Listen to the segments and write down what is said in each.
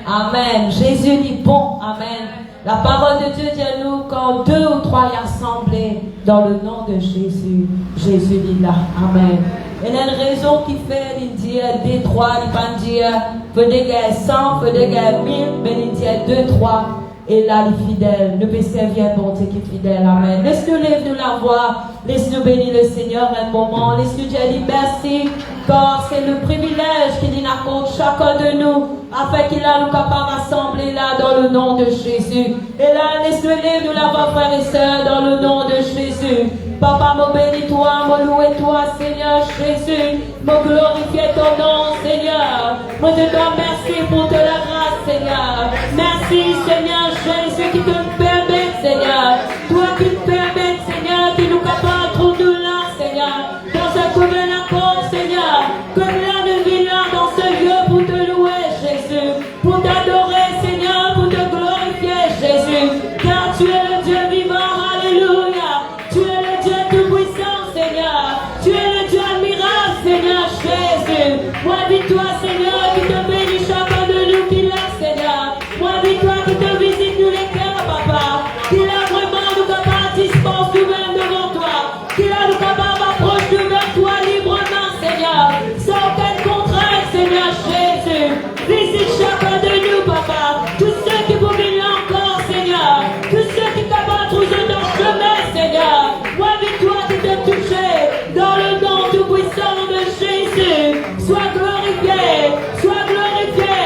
Amen. Jésus dit bon. Amen. La parole de Dieu dit à nous, quand 2 ou 3 y assemblés dans le nom de Jésus, Jésus dit là. Amen. Il y a une raison qui fait, il dit des 3, il va dire, faut des gars 100, faut des gars 1000, mais il dit 2, 3. Et là, les fidèles, nous peut servir un bon Dieu qui est fidèle. Amen. Laisse-nous lever la voix. Laisse-nous bénir le Seigneur un moment. Laisse-nous dire merci. Car c'est le privilège qu'il accorde chacun de nous. Afin qu'il a nous capable rassembler là dans le nom de Jésus. Et là, laisse-nous lever la voix, frères et sœurs, dans le nom de Jésus. Papa, me bénis toi, me louer toi, Seigneur Jésus. Me glorifier ton nom, Seigneur. Moi, je te remercie pour de la grâce, Seigneur. Merci, Seigneur Jésus, qui te permet, Seigneur. Toi qui te permets, Seigneur, qui nous capable de trouver là, Seigneur. Dans ce commun accord, Seigneur. Que là, nous vivons là, dans ce lieu pour te louer, Jésus. Pour t'adorer, Seigneur, pour te glorifier, Jésus. Car tu es le Dieu vivant, alléluia. Tu es le Dieu tout-puissant, Seigneur. Tu es le Dieu admirable, Seigneur Jésus. Moi, dis-toi, Seigneur, qui te bénit chacun de nous qui l'a, Seigneur. Moi, dis-toi, qui te visite nous les cœurs, Papa. Qui l'a vraiment nous capables dispense nous-mêmes devant toi. Qui l'a nous capables approche nous vers toi librement, Seigneur. Sans aucune contrainte, Seigneur Jésus. Visite chacun de nous, Papa. Tous ceux qui vous venir encore, Seigneur. Tous ceux qui capables de trouver leur chemin, Seigneur. Moi, dis-toi, qui te toucher dans le nom tout-puissant de Jésus. Sois glorifié, sois glorifié,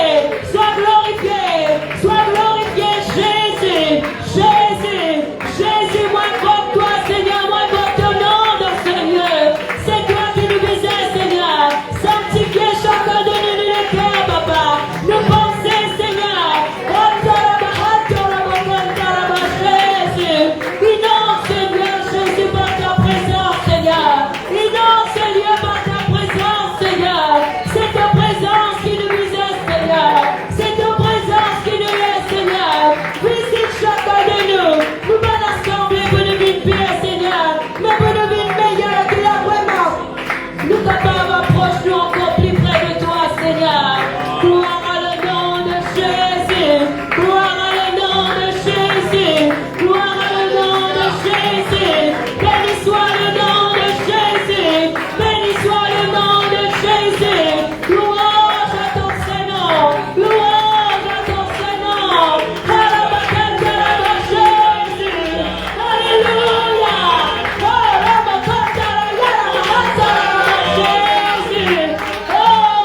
sois glorifié, sois glorifié, Jésus, Jésus, Jésus, moi comme toi, Seigneur, moi comme ton nom dans ce lieu. C'est toi qui nous visais, Seigneur. Sanctifiez chacun de nous les cœurs, Papa. Nous pensons, Seigneur. Jésus. Inonde, Seigneur, Jésus, par ta présence, Seigneur. Inonde, Seigneur, par ta présence, Seigneur. C'est ta présence qui nous visait, Seigneur. C'est ta présence qui nous est, Seigneur. Visite chacun de nous. Nous allons assembler pour nous vivre bien, Seigneur. Mais pour nous vivre meilleur que la vraiment. Nous capables d'approcher nous encore plus près de toi, Seigneur. Gloire à le nom de Jésus. Gloire à le nom de Jésus. Gloire à le nom de Jésus. Béni soit le nom de Jésus. Béni soit le nom de Jésus. Louange à ton Seigneur. Louange à ton Seigneur. Alléluia. Alléluia. Jésus. Oh,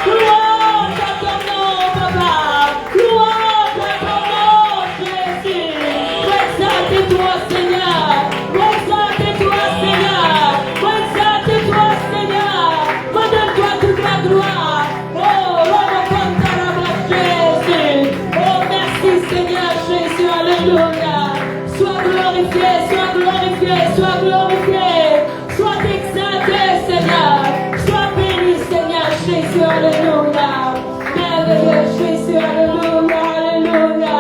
louange à ton nom, Papa. Louange à ton nom, Jésus. Exalte-toi, Seigneur. Exalte-toi, Seigneur. Exalte-toi, Seigneur. Donne-toi toute la gloire. Oh, Jésus. Oh, merci, Seigneur Jésus. Alléluia. Sois glorifié, sois glorifié, sois glorifié. Sois exalté, Seigneur. Sois béni, Seigneur Jésus. Alléluia. Merveilleux Jésus. Alléluia. Alléluia.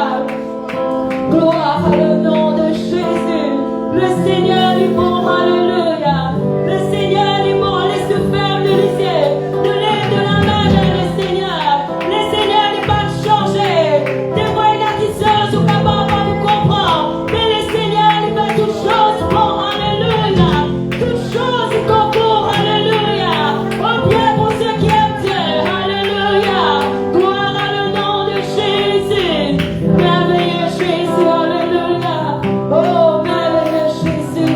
Gloire à le nom de Jésus. Le Seigneur est bon. Alléluia. Le Seigneur est bon. Laisse-nous faire le lycée. De l'aide de la main vers le Seigneur. Le Seigneur n'est pas changé. Des fois, il y a qui sont capables de nous comprendre. Mais le Seigneur, il fait toutes choses bon. Alléluia. Toutes choses, il concourt. Alléluia. Au bien pour ceux qui aiment Dieu. Alléluia. Gloire à le nom de Jésus. Merveilleux Jésus. Alléluia. Oh, merveilleux Jésus.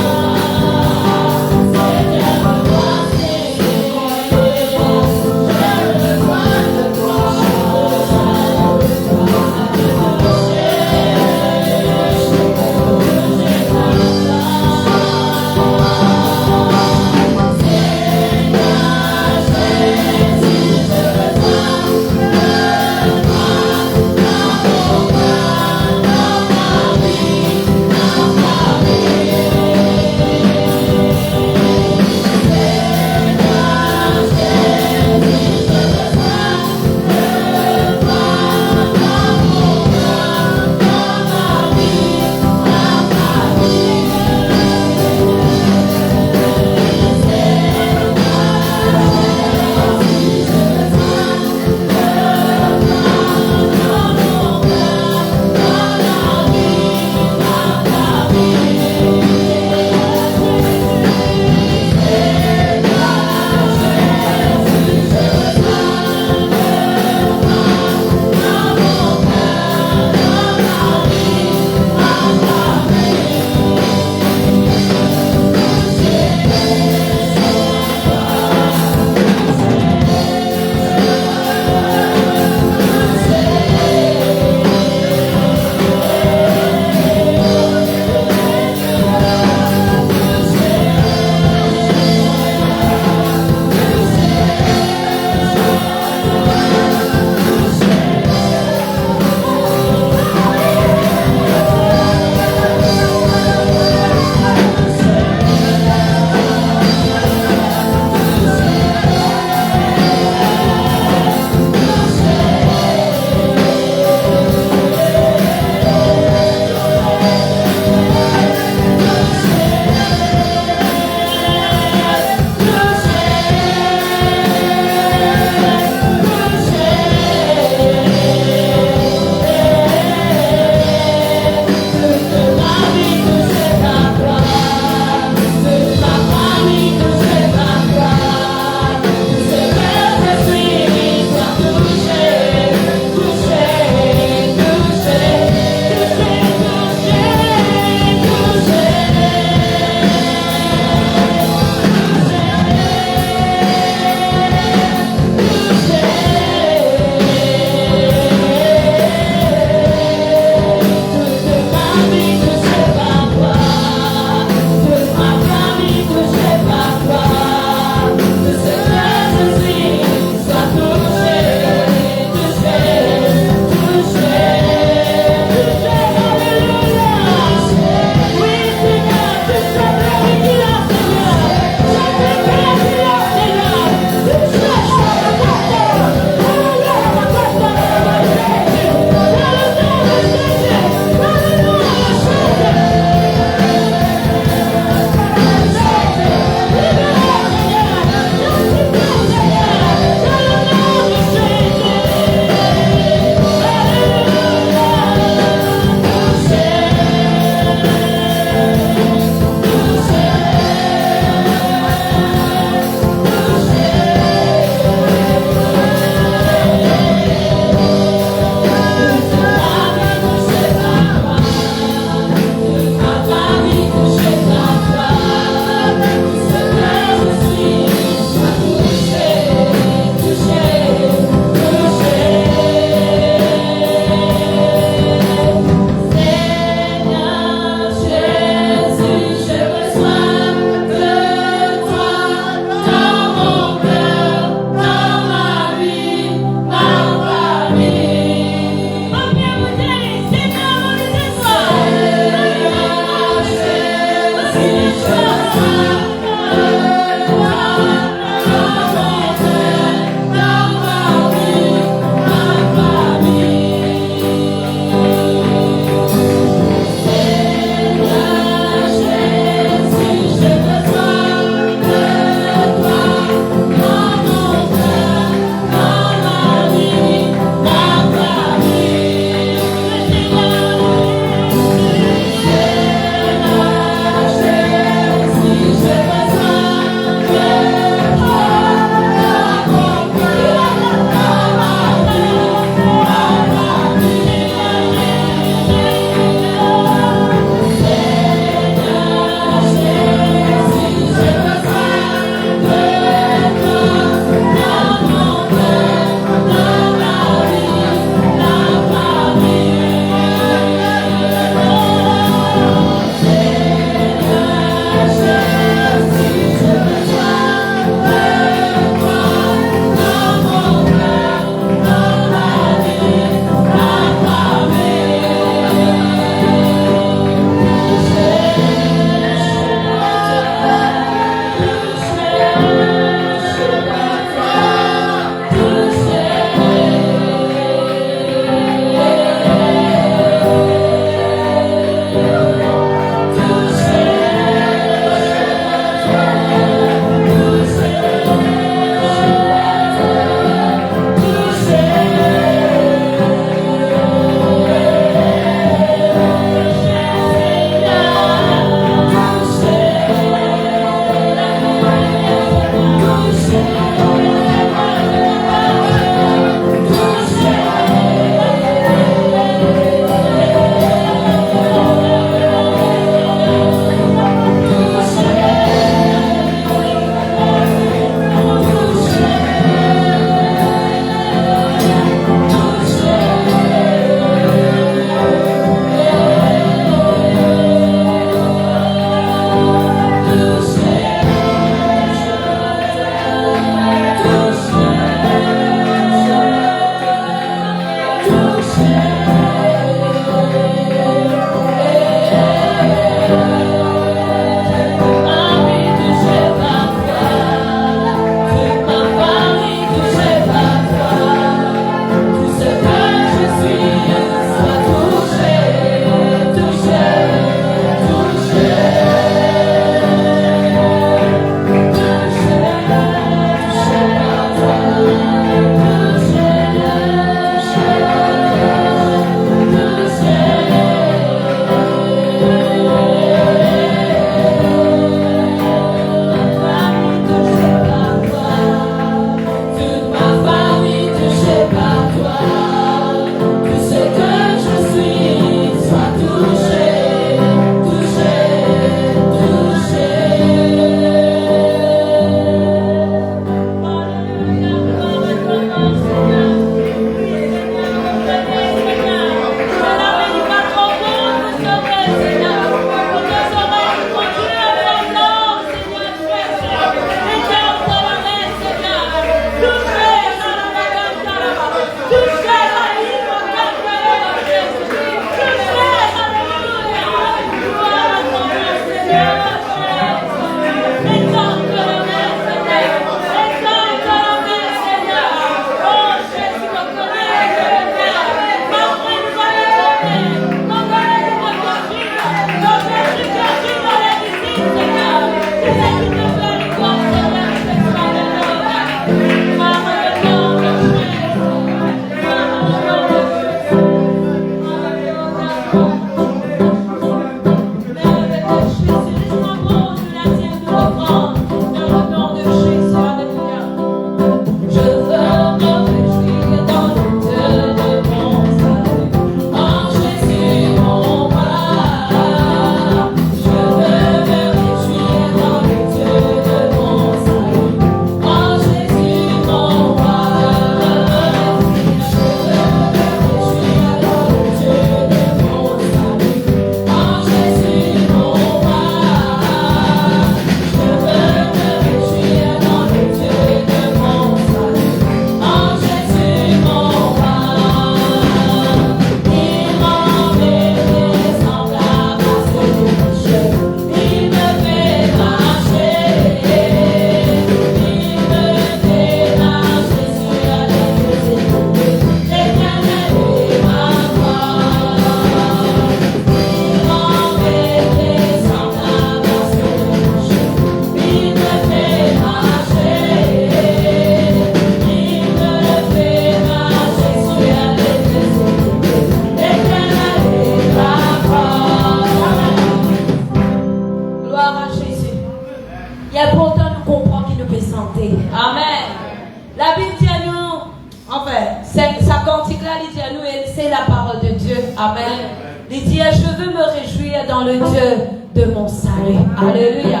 veux me réjouir dans le Dieu de mon salut. Alléluia.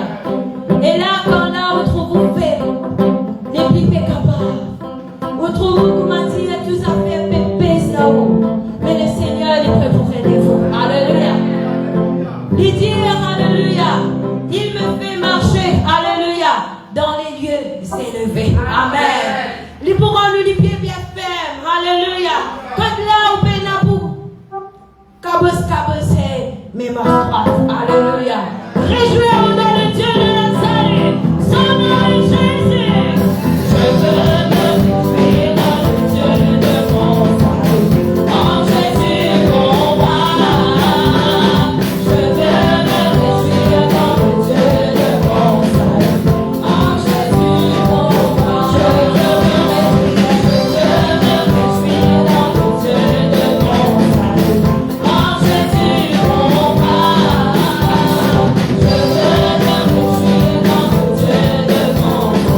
Et là, quand là, vous trouvez les pipés capables, vous trouvez comment dire tout à fait pépé là-haut. Mais le Seigneur, il peut vous aider, vous. Alléluia. Il dit, alléluia. Il me fait marcher, alléluia, dans les lieux élevés. Amen. Il pourra lui les pieds bien fermes. Alléluia. Quand là, au pénabou, cabos, mais ma droite. Alléluia. Réjouissons dans le Dieu de la salut. Son nom est Jésus. Je veux me réjouir dans le Dieu de mon salut. En Jésus, mon roi. Je veux me réjouir dans le Dieu de mon salut. En Jésus, mon roi. Je veux me réjouir dans le Dieu de mon salut. En Jésus, mon roi. Je veux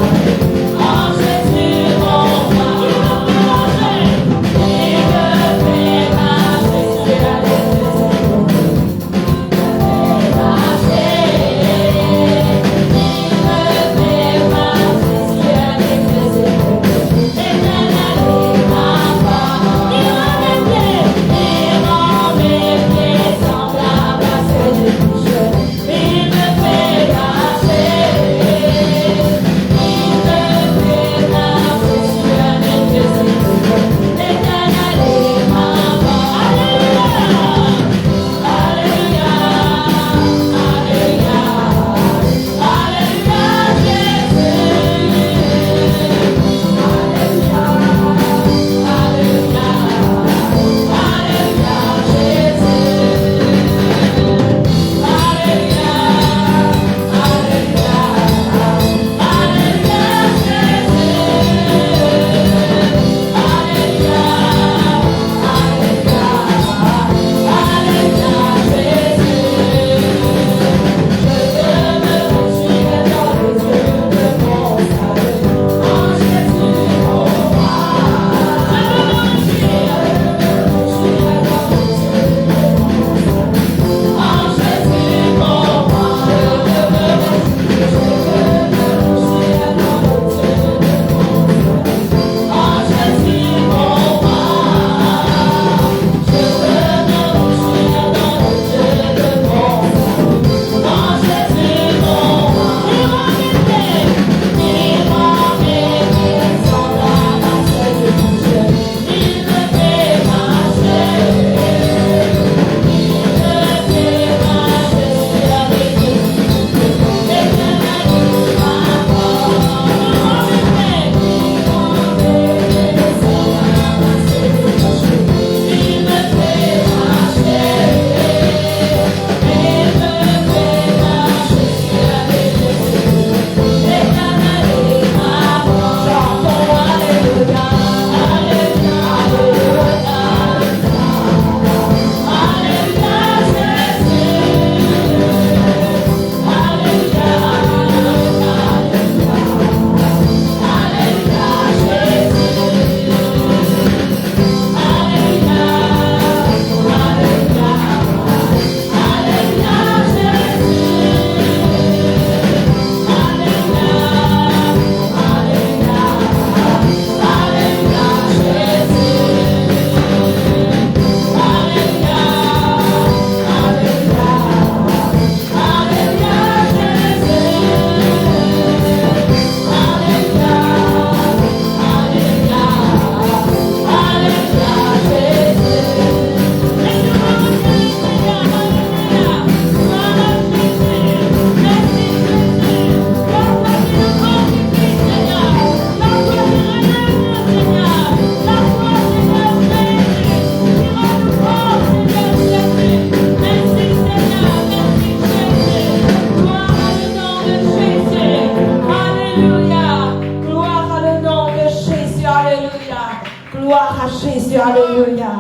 Jésus, alléluia.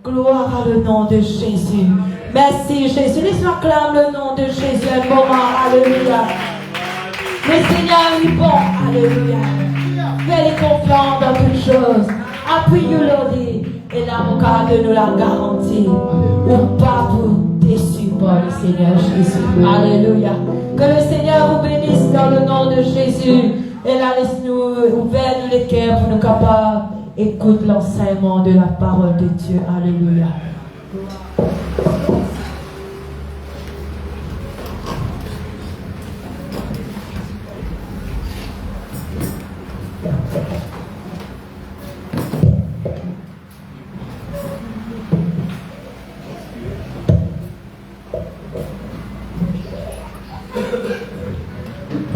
Gloire à le nom de Jésus. Merci Jésus. Laisse-moi acclamer le nom de Jésus un moment. Alléluia. Le Seigneur est bon. Alléluia. Fais-les confiance dans toutes choses. Appuie-le, et la de nous la garantie. Ou pas pour déçus par le Seigneur Jésus. Alléluia. Que le Seigneur vous bénisse dans le nom de Jésus. Et là, laisse-nous ouvrir les cœurs pour nous capables d'écouter l'enseignement de la parole de Dieu. Alléluia.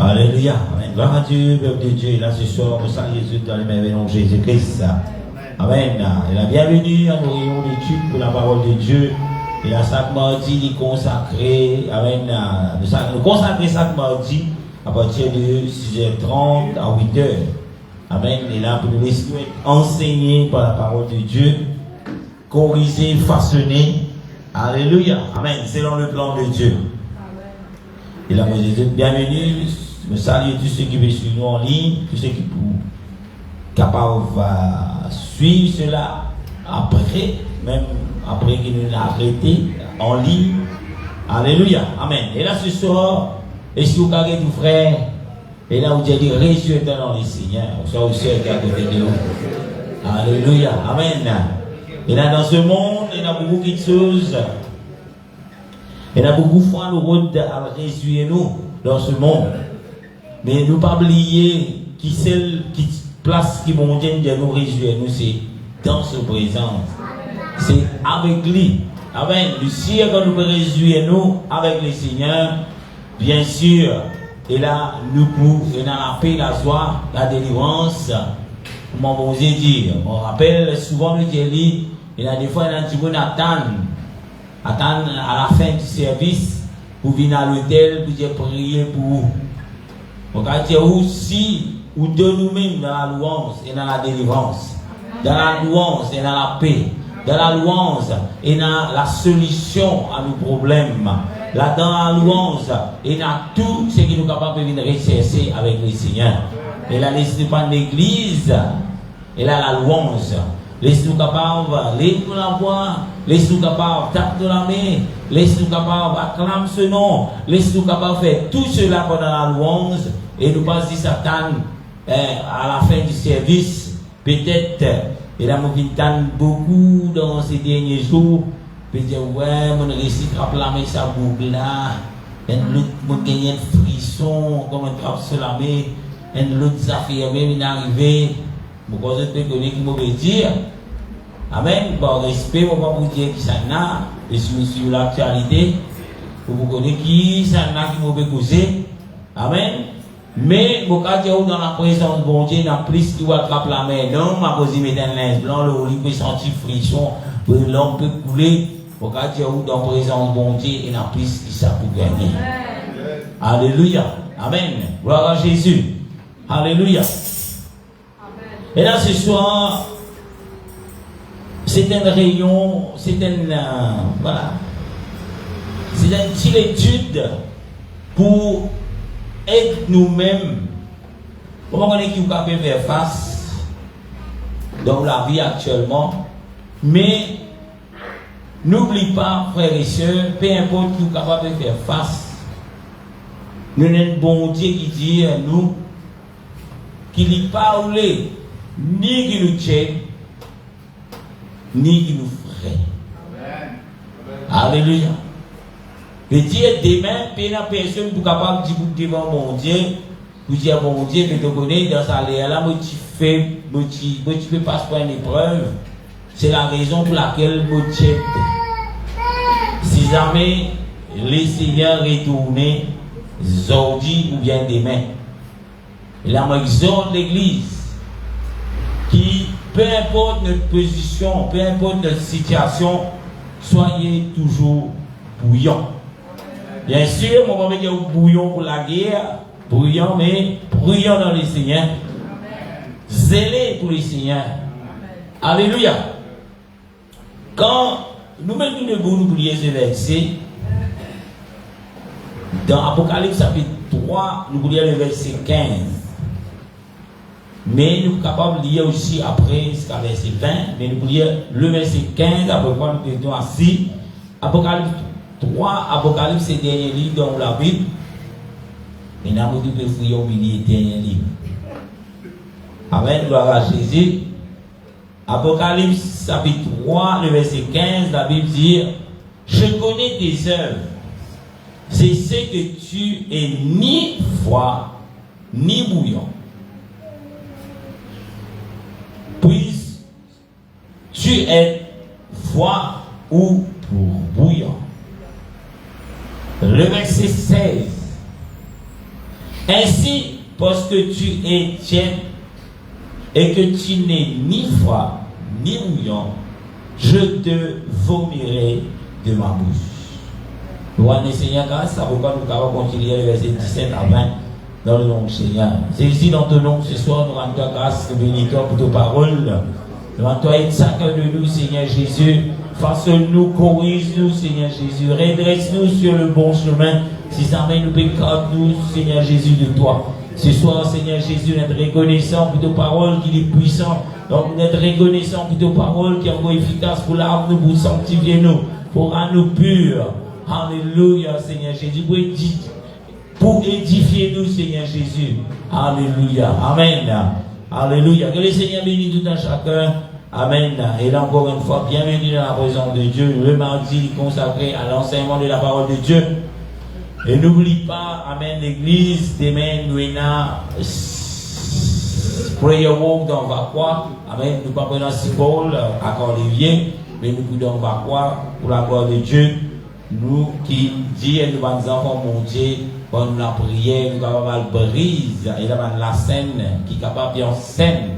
Alléluia. Amen. Gloire à Dieu, peuple de Dieu. Là, ce soir, nous saluons Jésus dans le merveilleux nom de Jésus-Christ. Amen. Et la bienvenue à nos réunions d'études pour la parole de Dieu. Et la chaque mardi, il est consacré. Amen. Nous consacrons chaque mardi à partir de 6h30 à 8h. Amen. Et là, pour nous laisser être enseignés par la parole de Dieu, corrigés, façonnés. Alléluia. Amen. Selon le plan de Dieu. Et là, moi, je bienvenue. Je salue tous ceux qui veulent suivre nous en ligne, tous ceux qui sont capables de suivre cela après, même après qu'ils nous l'ont arrêté en ligne. Alléluia. Amen. Et là, ce soir, est-ce que vous avez tout frère? Et là, vous avez réussi dans les Seigneur. Vous soyez aussi à côté de nous. Alléluia. Amen. Et là, dans ce monde, il y a beaucoup de choses. Il y a beaucoup de fois, nous route à réussir nous dans ce monde. Mais nous pas oublier qui celle qui place qui monte de nous réjouir nous, c'est dans ce présent. C'est avec lui. Amen. Le ciel quand nous pouvons réjouir nous avec le Seigneur, bien sûr. Et là, nous pouvons, et dans la paix, la joie, la délivrance. Comment vous dire? On rappelle souvent le Jéli, il y a des fois, il y a un petit peu attendre à la fin du service pour venir à l'hôtel pour prier pour vous. On va dire aussi, ou de nous-mêmes dans la louange et dans la délivrance, dans la louange et dans la paix, dans la louange et dans la solution à nos problèmes, là dans la louange et dans tout ce qui nous est capable de venir rechercher avec le Seigneur. Et là, laissez pas l'église, et là la louange. Laisse-nous capables, lève-nous la voix, laisse-nous capables, tape de la main, laisse-nous capables, acclame ce nom, laisse-nous capables faire tout cela pendant la louange et nous pas dire Satan à la fin du service, peut-être, et là, nous vintons beaucoup dans ces derniers jours, peut dire, ouais, mon récit trappe la main, ça boucle là, et nous gagnons un frisson, comme un trappe sur la main, et l'autre affaire même arrivé. Pourquoi je peux connaître qui m'aurait dire? Amen. Par respect, on va vous dire qui ça n'a, et sur l'actualité, pour vous connaître qui ça n'a qui m'aurait causé. Amen. Mais, mon cas, dans la présence de bon Dieu, dans plus qui va attraper la main, non, ma cause, il met un linge blanc, le lit peut sentir frisson, l'homme peut couler. Mon cas, dans la présence de bon Dieu, et dans plus qui ça peut gagner. Alléluia. Amen. Gloire à Jésus. Alléluia. Et là, ce soir, c'est une réunion, c'est une, voilà, c'est une petite étude pour aider nous-mêmes. Comment on est qui peut faire face dans la vie actuellement. Mais n'oublie pas, frères et sœurs, peu importe qui est capable de faire face, nous avons un bon Dieu qui dit à nous qu'il n'y parle ni qui nous tient, ni qui nous ferait. Alléluia. Le Dieu demain, personne pour capable de dire devant mon Dieu, pour dire mon Dieu, que tu connais dans sa l'air là, tu fais passer par une épreuve. C'est la raison pour laquelle je tiens. Si jamais les Seigneurs retournent aujourd'hui ou bien demain, et là, moi, j'exhorte l'église qui, peu importe notre position, peu importe notre situation, soyez toujours bouillants. Bien sûr, on va dire bouillon pour la guerre, bouillant, mais bouillant dans les Seigneurs, zélés pour les Seigneurs. Alléluia. Quand nous mettons debout, nous oublions ce verset, dans Apocalypse chapitre 3, nous oublions le verset 15. Mais nous sommes capables de lire aussi après jusqu'à verset 20, mais nous pouvons lire le verset 15, après quoi nous mettons assis. Apocalypse 3, Apocalypse, c'est le dernier livre dans la Bible. Et nous avons dit que vous avez oublié le dernier livre. Amen, gloire à Jésus. Apocalypse, chapitre 3, le verset 15, la Bible dit: je connais tes œuvres. C'est ce que tu es ni froid, ni bouillant. Puis, tu es froid ou bouillant. Le verset 16. Ainsi, parce que tu es tiède et que tu n'es ni froid ni bouillant, je te vomirai de ma bouche. Nous allons Seigneur grâce, ça pourquoi nous allons continuer le verset 17 à 20 dans le nom du Seigneur. C'est ici dans ton nom ce soir, nous rendons grâce, bénissons pour tes paroles. Nous rendons aide chacun de nous, Seigneur Jésus. Fasse-nous, corrige-nous, Seigneur Jésus. Redresse-nous sur le bon chemin. Si ça mène nous pécade, nous, Seigneur Jésus, de toi. Ce soir, Seigneur Jésus, nous sommes reconnaissants pour tes paroles qui sont puissantes. Donc, nous sommes reconnaissants pour tes paroles qui sont efficaces pour l'âme, nous, pour sanctifier nous, pour rendre nous purs. Alléluia, Seigneur Jésus. Pour édifier nous, Seigneur Jésus. Alléluia. Amen. Alléluia. Que le Seigneur bénisse tout un chacun. Amen. Et là encore une fois, bienvenue dans la présence de Dieu. Le mardi consacré à l'enseignement de la parole de Dieu. Et n'oublie pas, amen, l'église, demain, nous avons prayer walk dans Vacois. Amen. Nous ne pouvons pas prendre Paul à Corlévier, mais nous pouvons Vacois pour la gloire de Dieu. Nous qui disons, nous allons enfants monter, pendant la prière, nous avons la brise, et là, la scène qui est capable de faire scène.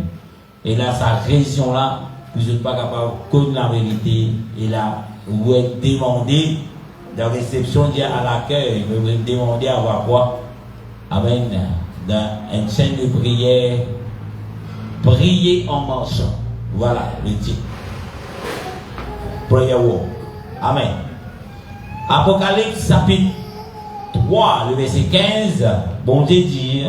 Et là, sa raison là, vous n'êtes pas capable de connaître la vérité. Et là, vous êtes demandé, dans la réception, à l'accueil, vous êtes demandé à avoir quoi? Amen. Dans une chaîne de prière, prier en marchant. Voilà le titre. Prayer walk. Amen. Apocalypse chapitre 3, le verset 15, bon Dieu dit,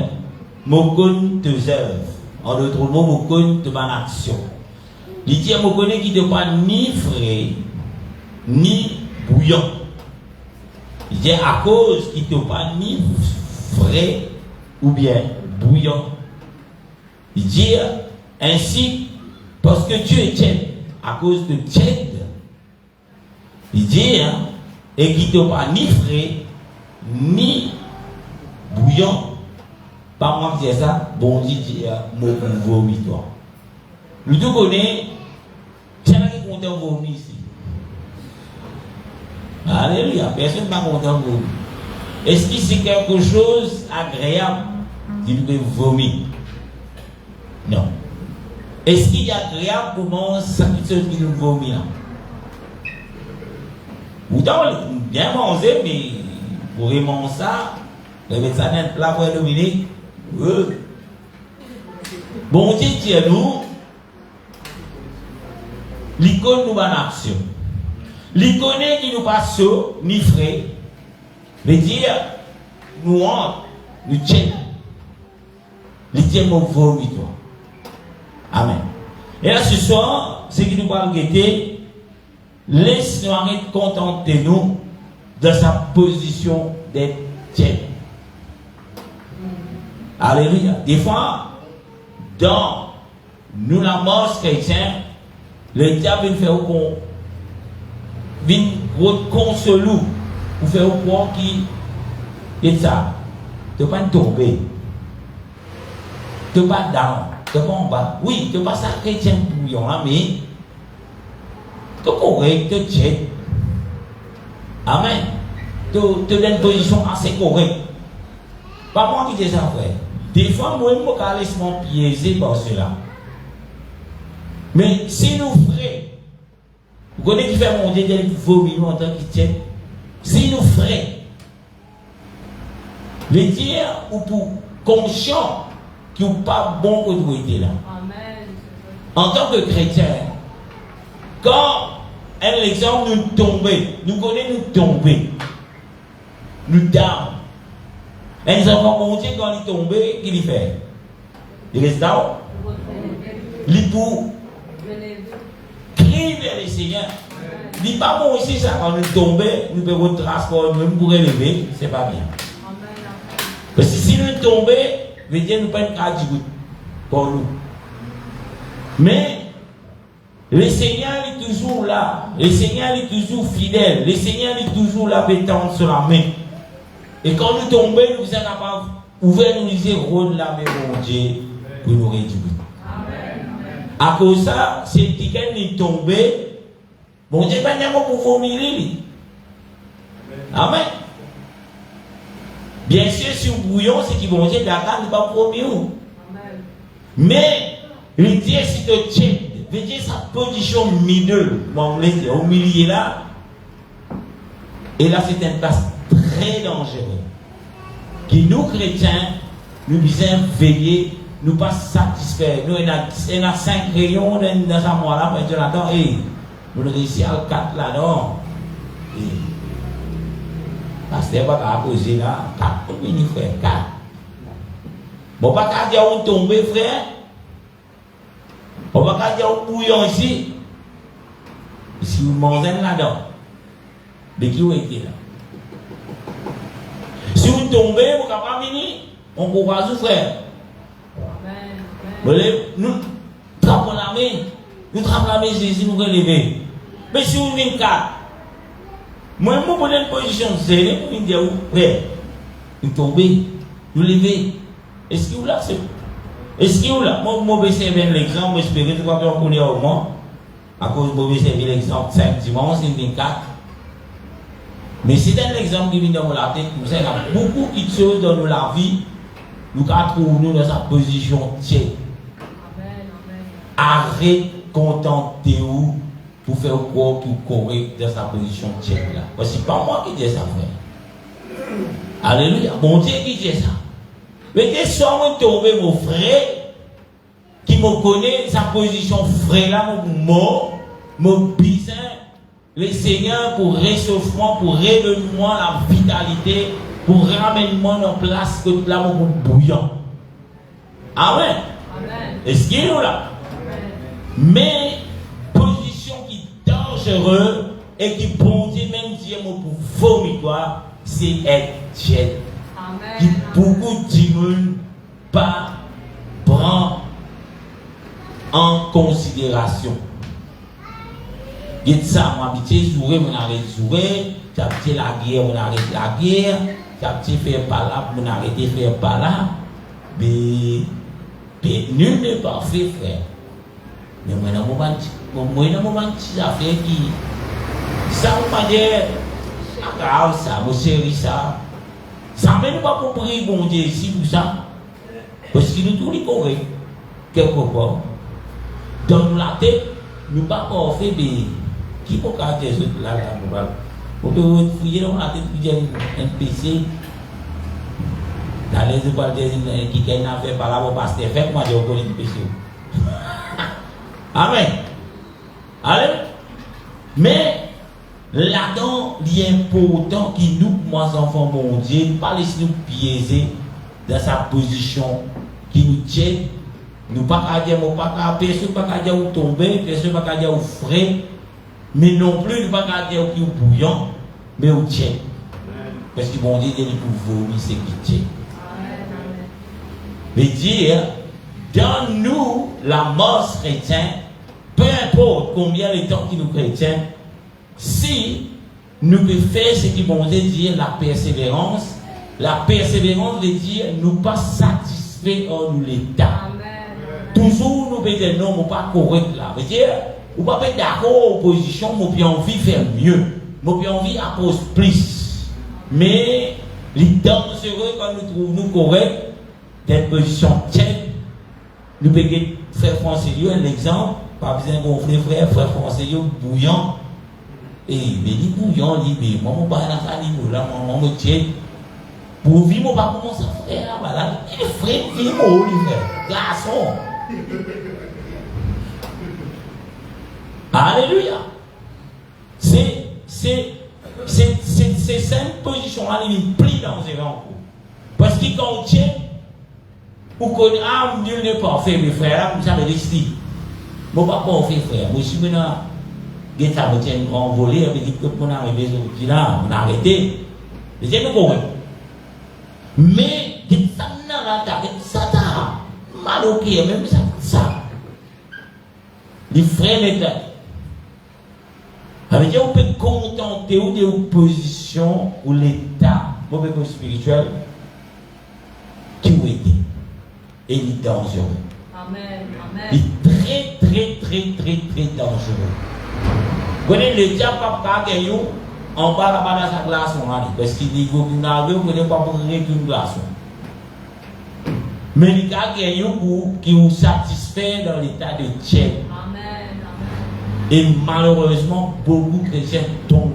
me connais tes œuvres. En d'autres mots, me connais tes actions. Il dit, me connais qui ne pas ni frais, ni bouillant. Il dit, à cause qui ne pas ni frais, ou bien bouillant. Il dit, ainsi, parce que tu es tiède, à cause de tiède. Il dit, et qui ne pas ni frais, ni bouillant. Pas moi qui dis ça, bon Dieu dit, mon vomitoire. Nous tous connaissons, tiens, qui compte en vomi ici. Alléluia, personne n'est pas content de vomir. Est-ce que c'est quelque chose agréable qui nous vomir? Non. Est-ce qu'il est agréable pour manger cette chose qui nous vomit? Vous devez bien manger, mais pour manger ça, le médecin n'est pas pour dominer. Bon Dieu dit à nous, l'icône nous en action. L'icône qui nous passe ni frais, veut dire nous honte, nous tient. L'icône nous vomitoire. Amen. Et là ce soir, ce qui nous va guetter, laisse-nous arrêter de contenter nous de sa position d'être tiède. Alléluia. Des fois, dans nous la mort chrétienne, le diable vient faire qu'on vient consoler ou faire au point qui est ça. Tu ne peux pas tomber. Tu ne peux pas down. Tu ne peux pas en bas. Oui, tu ne peux pas ça chrétien bouillon, mais tu es correct, tu es tiède. Amen. Tu as une position assez correcte. Pas moi qui dis ça, frère. Des fois, moi, je me laisse piéger par cela. Mais si nous ferons, vous connaissez qui fait monter des vomis en tant que tient. Si nous ferons, les dire ou pour conscient qui n'ont pas bon que vous êtes là. Amen. En tant que chrétien, quand un exemple nous tombe, nous connaissons nous tomber, nous down. Un enfant monté quand il tombe, qu'il y fait? Il reste down. Il pour crie vers le Seigneur. Dis pas bon ici, ça quand nous tomber, nous pouvons transporter, même pour élever, c'est pas bien. Parce que si nous tombons, veut dire nous pas une carte pour nous. Mais le Seigneur est toujours là. Le Seigneur est toujours fidèle. Le Seigneur est toujours là, pétante sur la main. Et quand nous tombons, nous sommes capables d'ouvrir nous disons, rôle la main, mon Dieu, pour nous réduire. À cause de ça, si quelqu'un est tombé, bon Dieu, pas de pour vomir. Amen. Bien sûr, si vous bouillon, c'est que bon Dieu, d'accord, n'est pas promis. Mais, le Dieu, si tu tiens, veut dire sa position middle, au milieu là, et là, c'est une place très dangereuse. Qui nous, chrétiens, nous devons veiller, nous pas satisfaire. Nous, on a 5 rayons dans sa mois là, mais Jonathan, nous réussissons à 4 là-dedans. Parce que pas qu'à poser là, 4 pour venir frère, 4. Bon, pas qu'à dire on tombe, frère. On va pas dire on bouillon ici. Si vous mangez là-dedans, de qui vous êtes là? Si vous tombez, vous ne pouvez pas venir, on ne peut pas souffrir. Nous trappons la main, Jésus nous relever. Mais si vous venez 4, moi, je vous une position serrée pour vous dire, frère, vous tombez, vous levez. Est-ce que vous là, est-ce que vous là, moi, je vais servir l'exemple, j'espère que vous allez en connaître au moins. À cause de vous servir l'exemple 5 dimanche, c'est 24. Mais c'est un exemple qui vient dans la tête. Nous avons beaucoup de choses dans la vie. Nous trouvons dans sa position tiède. Arrête, contentez-vous pour faire quoi tout correct dans sa position tiède. Parce que c'est pas moi qui dis ça, frère. Alléluia. Bon Dieu qui dit ça. Mais dès que moi tombé, mon frère, qui me connaît sa position frère là, mon bizarre. Le Seigneur pour réchauffement, pour réveillement, la vitalité, pour ramènement en place que tout là mon bouillant. Amen. Est-ce qu'il est là? Mais position qui est dangereuse et qui ponte même Dieu pour vomitoire, c'est être tiède. Qui beaucoup de gens pas prend en considération. Dit ça, moi, habitué jouer, on arrête jouer, habitué la guerre, on arrête la guerre, habitué faire par là, on arrête faire par là. Mais nul n'est parfait, frère. Mais moi, dans mon moment, ça fait qui. Ça, on m'a dit, grave ça, mon chéri, ça. Ça ne m'a pas compris, bon Dieu, ici, tout ça. Parce que nous tous les corrects, quelque part. Dans la tête, nous pas encore fait des. Qui peut garder ce là pour que vous fouillez dans la tête, vous avez un PC. Dans les écoles qui n'a fait par là, vous passez, faites moi de reconnaître le PC. Amen. Allez. Mais là-dedans, il est important que nous, moi, enfants, mon Dieu, pas laisser nous piéger dans sa position qui nous tient. Nous pas qu'à dire, personne pas qu'à dire où tomber, personne pas qu'à dire où frais. Mais non plus, nous pas qu'à dire où bouillant, mais où tient. Parce que bon Dieu, il est pour vomir, c'est qui tient. Mais dire, dans nous, la mort chrétienne, peu importe combien de temps qui nous chrétiens, si nous pouvons faire ce qui bon Dieu dit, la persévérance veut dire nous pas satisfaits en nous l'état. Toujours nous pouvons dire non, nous pas correct là. Veut dire, nous pas être d'accord en opposition, nous avons envie de faire mieux. Nous avons envie d'apposer plus. Mais, les dangereux quand nous trouvons nous corrects, d'être position tiède, nous pouvons faire français un exemple, pas besoin de gonfler frère français bouillant. Et mais les bouillants, mais moi, je ne pas dans ça, là, moi, je me tiens. Pour vivre, je ne pas commencer à faire là, voilà. Il est frère, il est mort, frère. Garçon. Alléluia. C'est cette position-là, elle est plus dangereuse encore. Parce que quand on tient, on connaît, ah, Dieu n'est pas fait, mes frères, là, vous savez, ici. Mon papa, on fait frère. Moi, je suis maintenant. ça me tient envolé, et puis on a arrivé sur là, on a arrêté. C'est nous correct. Mais, ça n'a pas ça mal ok, même ça. Les frères et sœurs. Ça veut dire qu'on peut contenter ou des oppositions ou l'état mauvais spirituel qui vous aide. Et il est dangereux. Amen. Amen. Il est très dangereux. Vous connaissez le diable pas gagner en bas là-bas dans sa glace, parce qu'il dit que vous n'avez pas pour régler une glace. Mais il y a quelqu'un qui vous satisfait dans l'état de tiède. Amen. Et malheureusement, beaucoup de chrétiens tombent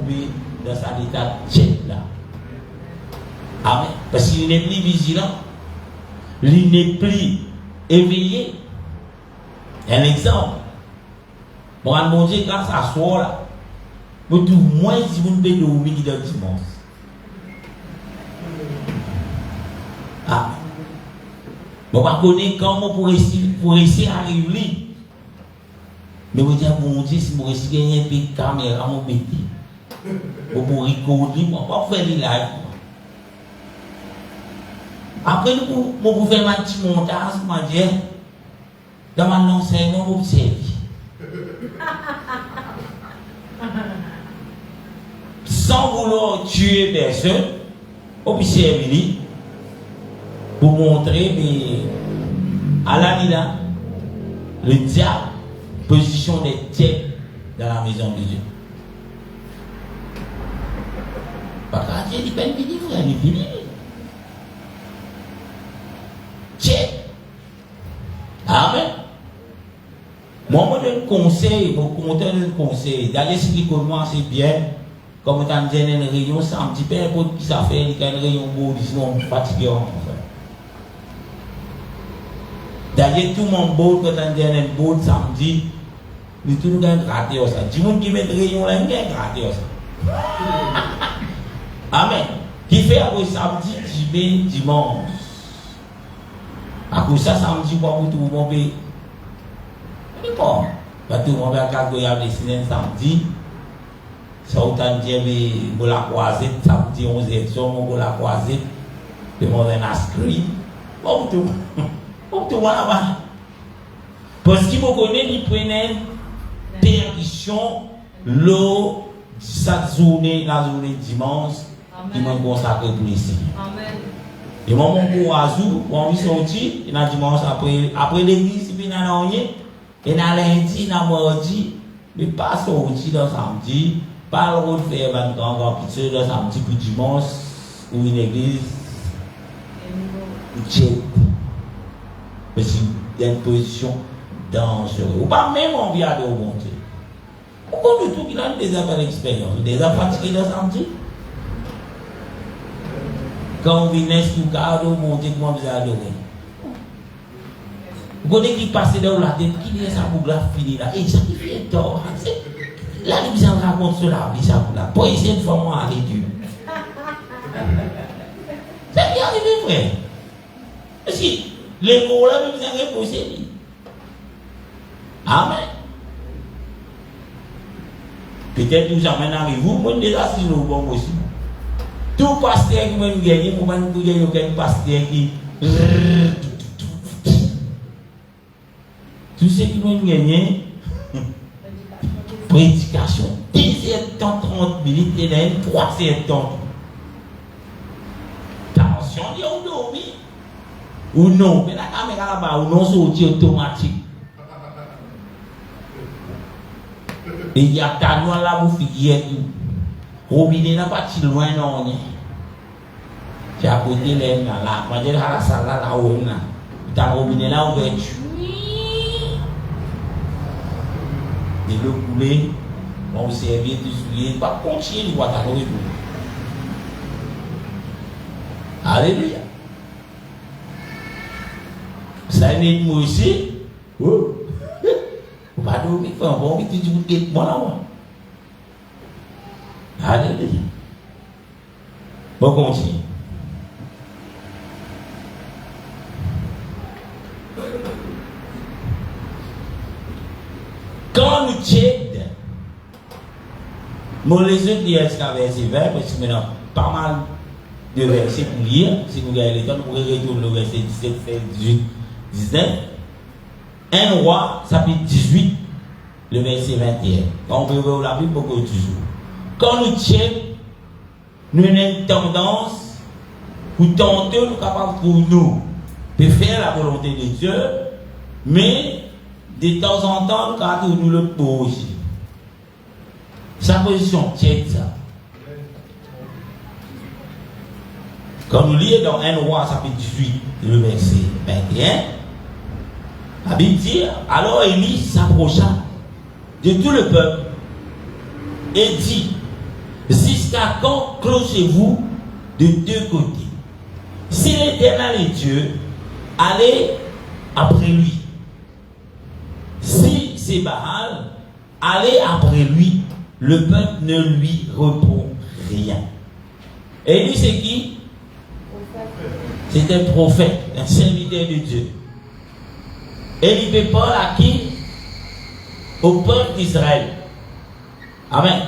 dans cet état tiède là. Amen. Parce qu'il n'est plus vigilant. Il n'est plus éveillé. Un exemple. Moi, mon Dieu, grâce à soi là, vous tout moins si vous ne pouvez dormir dans dimanche. Amen. Je ne connais pas comment pour essayer d'arriver. Mais je dis à mon Dieu, si je essayer de gagner un peu de caméra, je vais mettre. Pour recorder, je ne vais pas faire les lives. Après, je vais faire un petit montage, je vais dire, dans mon enseignement, je vais observer. Sans vouloir tuer personne, observer pour montrer mais à la vida, le diable, position des têtes dans la maison de Dieu. Parce que Dieu dit pas fini, frère, il est fini. Tête. Amen. Moi, je donne conseil, je donne conseil. D'ailleurs, ce qui commence, c'est bien. Comme on a dit, une réunion samedi, peu importe qui ça fait, il y a une réunion beau, sinon fatigué en fait. D'ailleurs, tout le monde beau, quand on a dit un beau samedi, nous tout le monde raté ça. Du monde qui met une réunion là, il a raté ça. Amen. Qui fait après samedi, dimanche. Après ça, samedi, pour tout le monde, bon, tout le monde va regarder le samedi. Ça autant dire que la croisée, samedi 11 éditions, la croisée, le monde est inscrit. Bon, tout le monde là-bas. Parce qu'il faut connaître, il prenait perdition, l'eau, chaque journée, la journée dimanche, il m'a consacré pour les signes. Et moi, mon courageux, quand il sorti, il a dimanche après l'église, il a rien, il a lundi, il a mardi, mais pas sorti dans samedi. Pas le de faire un grand pitié dans samedi pour dimanche ou une église ou tchèque. Parce qu'il y a une position dangereuse. Ou pas même envie de remonter. Pourquoi du tout qu'il a déjà fait l'expérience? Déjà fatigué dans samedi? Quand on vient sur le cas, on monte, comment vous avez adoré? Vous connaissez qui passe dans la tête, qui est ça pour la finir là? Et ça qui fait tort. La Bible raconte cela, pour essayer de faire moi aller Dieu. C'est bien arrivé, frère. Parce que les mots là, même ça reposer. Amen. Peut-être que vous amènez arrivé, vous déjà si nous bon aussi. Tout pasteur qui m'a gagné, vous m'avez gagné aucun pasteur qui. Tout ce qui m'a gagné. Prédication. 17 temps, 30 minutes, et là, 3 temps. Attention, il y a dormi. Ou non, mais la caméra là-bas, ou non, sorti automatique. Et il y a ta noix là, vous figurez tout. Robinet n'a pas si loin, non. J'ai à côté là, moi j'ai la salle là, là-haut, là. T'as le robinet là, ouvert. Et le couler, on servir de soulier, pas continuer de voir ta nourriture. Alléluia. Ça n'est pas aussi. Oh. On va dormir, on va dormir, tu dis que bon là. Alléluia. Bon, continue. Quand nous tiède, Moi, les autres lisent jusqu'à verset 20, parce que maintenant, pas mal de versets pour lire. Si nous regardons le temps, nous pourrons retourner au verset 17, 16, 18, 19. 1 Roi, chapitre 18, le verset 21. Quand on peut voir la Bible, beaucoup toujours. Quand nous checkons, nous avons une tendance, ou tenter, nous sommes capables pour nous de faire la volonté de Dieu, mais de temps en temps, nous avons nous le pot aussi. Sa position, check ça. Quand nous lisons dans 1 Roi, chapitre 18, le verset 21, la Bible dit, alors Élie s'approcha de tout le peuple et dit, jusqu'à quand clochez-vous de deux côtés? Si l'Éternel est Dieu, allez après lui. Si c'est Baal, allez après lui. Le peuple ne lui répond rien. Élie, c'est qui? C'est un prophète, un serviteur de Dieu. Élie fait parole à qui? Au peuple d'Israël. Amen.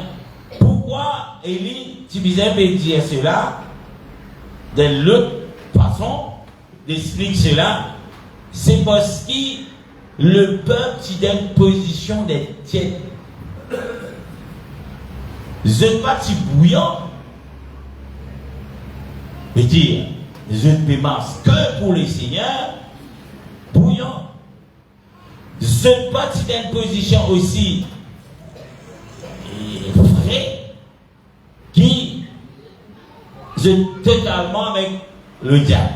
Pourquoi Élie, tu disais dire cela? De l'autre façon d'expliquer cela, c'est parce que le peuple est dans une position d'être tiède. Je ne pas si bouillant. Je veux dire, je ne pémasse que pour les seigneurs, bouillant. Je ne pas si dans une position aussi vrai, qui je totalement avec le diable.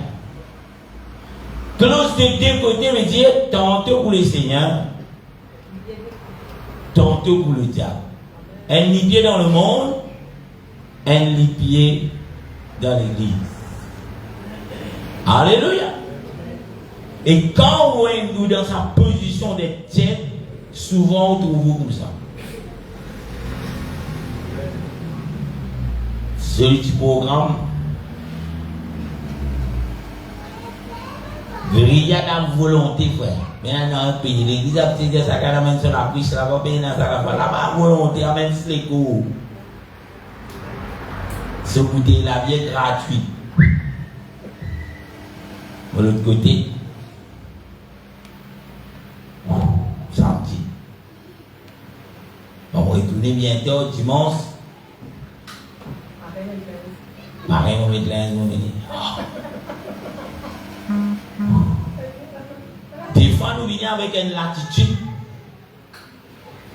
Close de deux côtés veut dire tantôt pour les seigneurs, tantôt pour le diable. Un pied dans le monde, un pied dans l'église. Alléluia. Et quand on est nous dans sa position d'être tiède, souvent on trouve comme ça. C'est le petit programme. Il y a une volonté, frère. Mais dans un pays, l'église a dit ça, qu'elle amène sur la priche, là-bas, pays, dans sa là-bas, volonté, amène les cours. Ce côté là bien gratuit. De l'autre côté, samedi. On va retourner bientôt dimanche. Marie, on va mettre là, on va venir. Des fois, nous venons avec une latitude.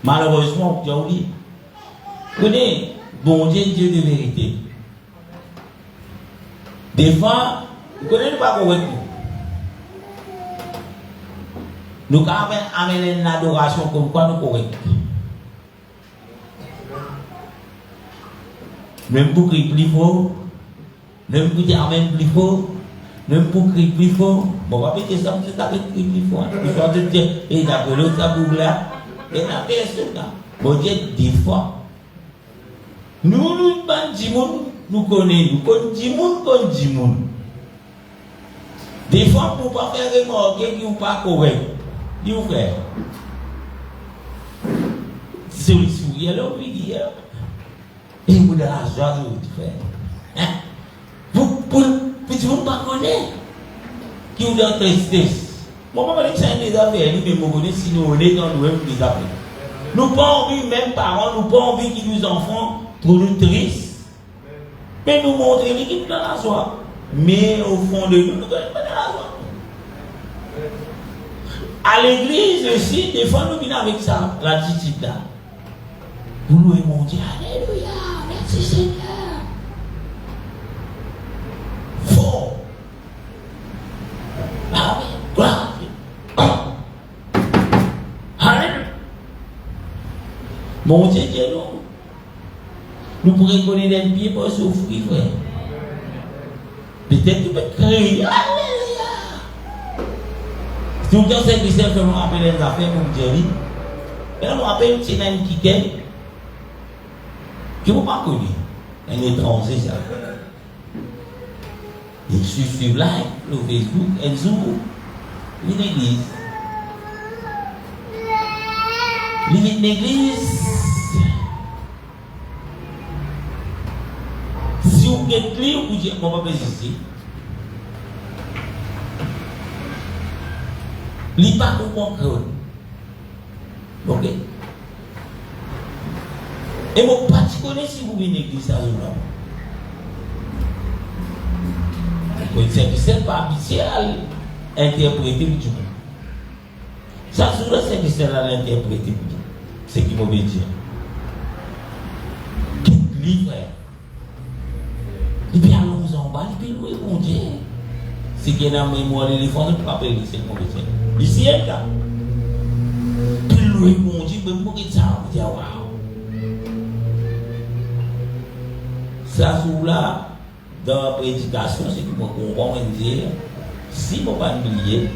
Malheureusement, tu as oublié. Vous connaissez, bon Dieu, Dieu de vérité. Des fois, vous connaissez pas correct. Nous avons amené une adoration comme quoi nous correct. Même pour crier plus fort, même pour dire amen plus fort. Même pour crier plus fort, bon, on va péter ça, c'est ça qui crie plus fort. Il faut te dire, et d'après l'autre, ça bouge là, et n'a personne là. Bon Dieu, des fois, nous, nous connaissons Dimoun. Des fois, pour ne pas faire remarquer qu'ils ne sont pas corrects, ils vous frère. C'est le sourire, là, oui, hier. Et vous de la joie, vous frère. Vous ne pas connaître qui vous donne tristesse. Moi, je vais vous des affaires, mais je connais si nous on est dans nous mêmes les affaires. Nous pas envie, même parents, nous pas envie que nos enfants trouvent nous tristes. Mais nous montrer qu'ils sont dans la joie. Mais au fond de nous, nous ne sommes pas dans la joie. À l'église aussi, des fois, nous venons avec ça, l'attitude là. Nous louons mon Dieu, alléluia, merci Seigneur. Fort. Amen. Gloire. Alléluia. Mon Dieu, nous pourrions connaître des pieds pour souffrir, frère. Peut-être que tu peux crier, alléluia. Tout le temps, c'est Christian que nous appelons les affaires pour Dieu. Mais on appelle Tienan Kiken. Qui ne pas connu. Un étranger, ça. Il suit live, le Facebook, et Zoom. Une église. Une église. pour être clear, vous dire, mon papa ici. Il n'est pas comprendre. Ok? Et mon particulier, si vous venez à l'église, ça joue là. C'est pas habituel interpréter le tout. Ça joue là, c'est que c'est là l'interpréter. C'est qui m'obéit. Quel livre? Et puis allons en bas, et puis louer mon Dieu. C'est qu'il y a dans la mémoire de l'éléphant, ne peut pas appeler, c'est mon Dieu. Ici, il y a là. Puis louer mon Dieu, mais moi, je dis, waouh. Ça joue là, dans la prédication, c'est que moi, on va me dire, si je ne vais pas oublier,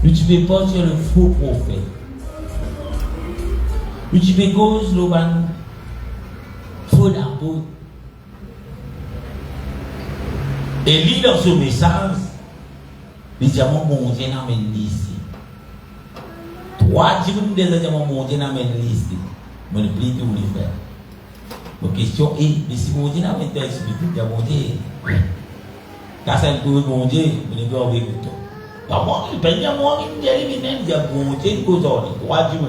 tu ne peux pas dire le faux prophète. Tu peux cause le faux d'apôtre. Et lui, dans ce message, il dit, mon Dieu n'amène ici. 3 jours, mon Dieu n'amène ici. Je ne peux plus tout le faire. Ma question est, mais si mon Dieu n'a pas été expliqué, il y a mon Dieu. Quand ça le mon Dieu, je ne peux pas oublier tout. Alors moi, il peut dire, moi, il y a mon Dieu, il cause 3 jours.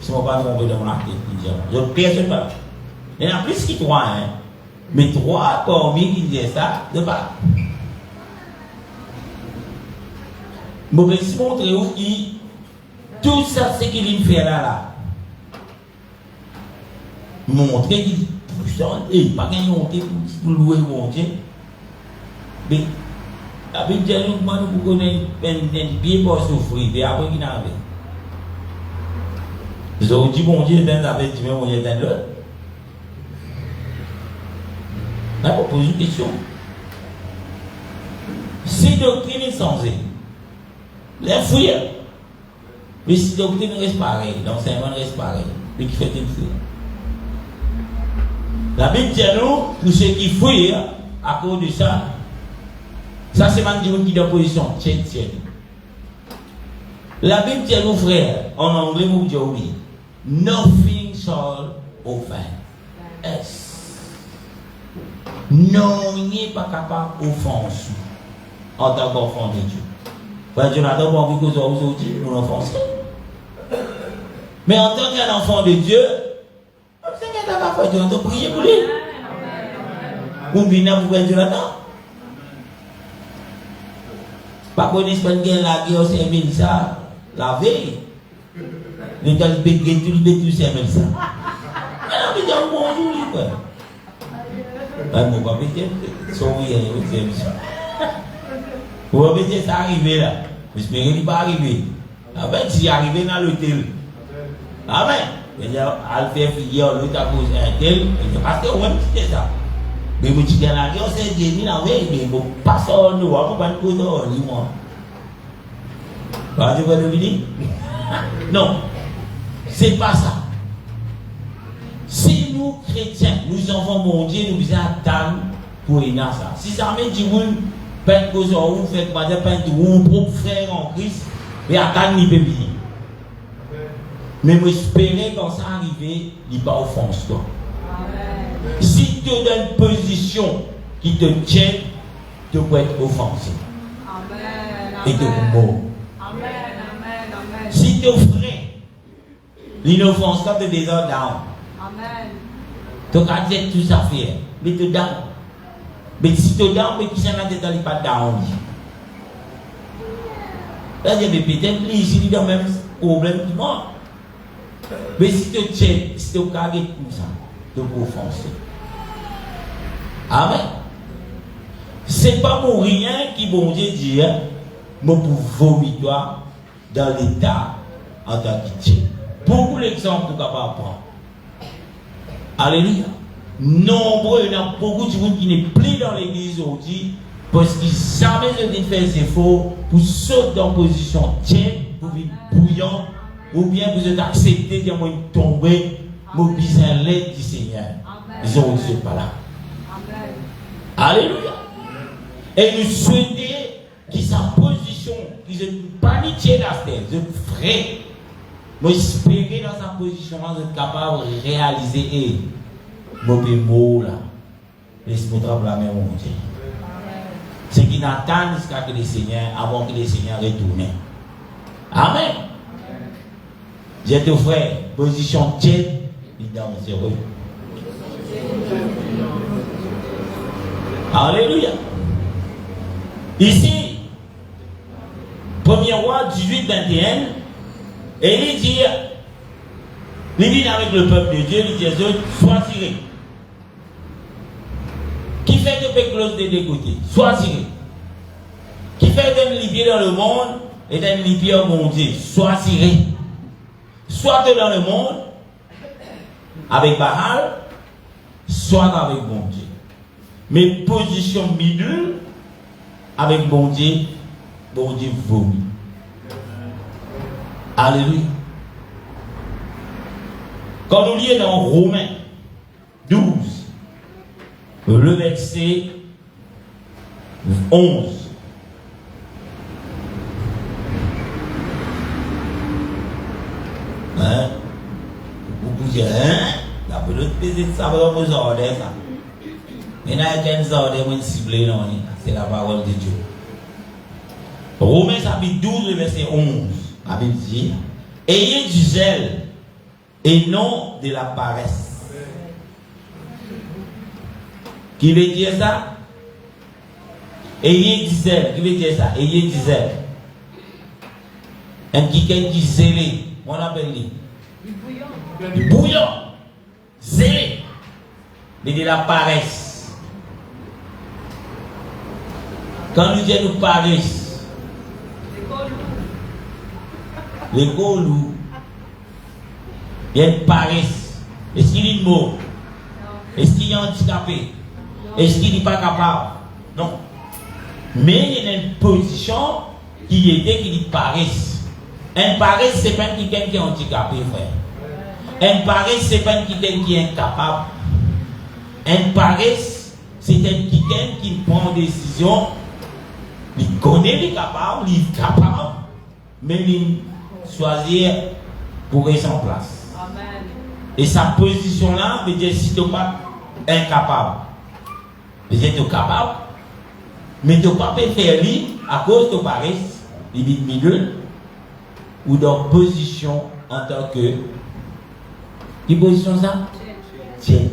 Si je ne vais pas tomber dans la tête, je ne perds pas. Il y en a plus que 3, hein. Mais 3 parmi qui disent ça, je ne sais pas. Je vais vous montrer où tout ça, c'est qu'il me fait là. Montrer qu'il n'y a pas de monter pour louer mon Dieu. Mais la Bible dit nous pour connaître un bien pour souffrir, mais après qu'il n'a pas. Ils ont dit mon Dieu, d'un avait dit mon Dieu, d'un l'autre. Là, on pose une question. Si doctrine est censée, les fouilles, mais si doctrine reste pareil, l'enseignement reste pareil, mais qui fait une fouille. La Bible dit à nous, pour ceux qui fouillent, à cause de ça, ça c'est même qui est en position, tiens. La Bible dit à nous, frères, en anglais, vous dites oui, nothing shall offend us. Non, il n'est pas capable d'offenser en tant qu'enfant de Dieu. Frère Jonathan, bon, vous aujourd'hui, nous l'offensons. Mais en tant qu'un enfant de Dieu, Seigneur, t'as pas fait Jonathan, priez pour lui. Vous venez pour faire Jonathan. Pas qu'on ait pas de guerre, la guerre, c'est même ça, la veille. Nous avons tout c'est même ça. Alors, nous avons bonjour, lui, quoi. Mon papa était sourire, vous voyez, ça arrivé là. J'espère qu'il n'est pas arrivé. Amen, s'il est arrivé dans l'hôtel. Amen. Il a fait hier, l'autre a posé un tel. Parce que ouais, c'était ça. Mais je dis, la guerre, c'est Jésus, la veille, mais bon, pas ça, nous, on va pas nous poser en ligne, moi. Tu vas le dire? Non, c'est pas ça. Si nous, chrétiens, nous enfants mon Dieu, nous visons à attendre pour y ça. Si ça me dit, vous, faites cause ou faites pas de peine, ou propre frère en Christ, mais attendre, il peut venir. Mais moi, espérer quand ça arrive, il va offense toi. Si tu es dans une position qui te tient, tu peux être offensé. Et tu es mort. Si tu es frais, l'inoffense, quand tu es déjà down. Tu as dit tout ça faire, mais tu es down. Mais si tu es down, mais qui s'en a dit que tu n'es pas down. Là, il y a peut-être ici, il y a le même problème que moi. Mais si tu tiens, si tu as dit tout ça, tu peux offenser. Amen. Ce n'est pas pour rien qui bon Dieu dit, mais pour vomir toi dans l'état en tant que Dieu. Beaucoup d'exemples pour capable prendre. Alléluia. Nombreux, il y a beaucoup de gens qui n'est plus dans l'église aujourd'hui parce qu'ils jamais ont fait des efforts pour sauter dans une position tienne, pour vivre bouillant, ou bien vous êtes accepté de tomber, mobiliser l'aide du Seigneur. Ils ont reçu pas là. Alléluia. Et nous souhaitons qu'ils sa position, qu'ils ne pas paniquer la tête, ils sont frais. Mais espérer dans sa position, vous êtes capable de réaliser. mauvais mots là. Laisse-moi trembler la main, mon Dieu. C'est qui n'attendent jusqu'à que le Seigneur, avant que le Seigneur retourne. Amen. J'ai deux frères, position tiède, il danse heureux. Alléluia. Ici, 1er roi 18-21, et il dit avec le peuple de Dieu, il dit, sois tiré. Qui fait de péclose de deux côtés, sois tiré. Qui fait d'un libier dans le monde et d'un libier au mon Dieu, sois tiré. Soit dans le monde avec Baal, soit avec bon Dieu. Mais position milieu avec bon Dieu vomit. Alléluia. Quand nous lisons dans Romains 12, le verset 11. Hein? Beaucoup disent, la pelote pesée de ça, on va vous ordonner ça. Mais il y a des ordres qui ciblés, non, c'est la parole de Dieu. Romains chapitre 12, le verset 11. La Bible dit, ayez du zèle et non de la paresse. Qui veut dire ça? Ayez du zèle. Qui veut dire ça? Ayez du zèle. Un qui est zélé. On appelle lui. Du bouillon. Zélé. Mais de la paresse. Quand nous disons nous paresse, les golous, il y a une paresse. Est-ce qu'il est mort? Est-ce qu'il est handicapé? Est-ce qu'il n'est pas capable? Non. Mais il y a une position qui est qui dit paresse. Un paresse, c'est pas quelqu'un qui est handicapé, frère. Un paresse, c'est pas quelqu'un qui est incapable. Un paresse, c'est quelqu'un qui prend des décisions. Il connaît, il est capable, mais il choisit pour rester en place. Amen. Et sa position là veut dire si tu n'es pas incapable. Vous êtes capable, mais tu ne peux pas faire lui à cause de paresse, il est milieu ou dans position en tant que. Quelle position ça? Tiens.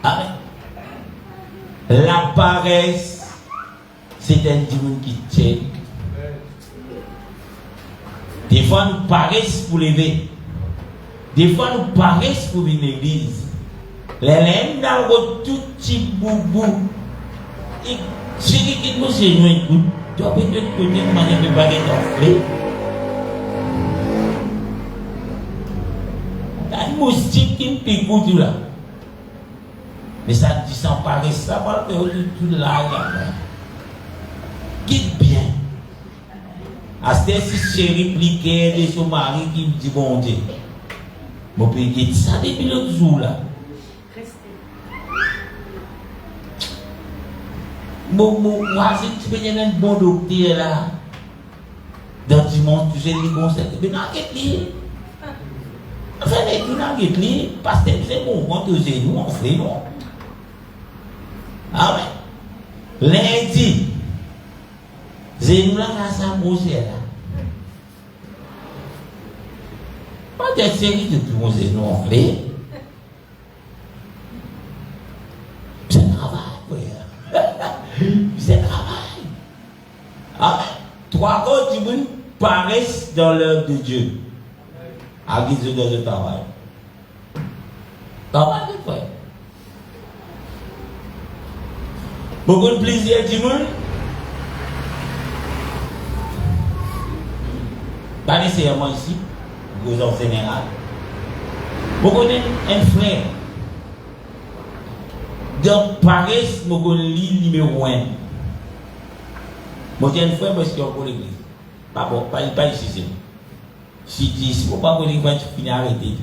Amen. La paresse, c'est un démon qui tient. Des fois, nous paressons pour lever. Des fois, nous paressons pour une église. Les laines dans le tout petit boubou. Et si quelqu'un nous s'est joué, tu as peut-être que tu ne peux pas être enflé. Il y a un moustique qui me pique tout là. Mais ça dit sans paresse, ça va faire tout là. Quitte bien. À ce si chérie pliqué de son mari qui me dit bon Dieu. Mon pays dit ça depuis l'autre jour là. Moi, si tu peux y avoir un bon docteur là, dans le dimanche, tu sais les conseils, mais non, qu'est-ce enfin, les gens qui parce que c'est bon, quand tu sais, nous, on fait, non. Ah ouais. Lundi, c'est nous là, ça m'a là. Pas de série de tout, c'est nous, on fait. C'est un travail, frère. C'est un travail. Ah, 3 quarts du monde paraissent dans l'œuvre de Dieu. À guise de ce travail. Travail de frère. Beaucoup de plaisir du monde. Pas nécessairement ici, en général. Beaucoup d'un frère. Donc, paresse, je lis numéro 1. Je dis un frère parce qu'il y a encore l'église. Pas bon, pas ici. Si tu dis, faut pas que les gens finissent arrêter.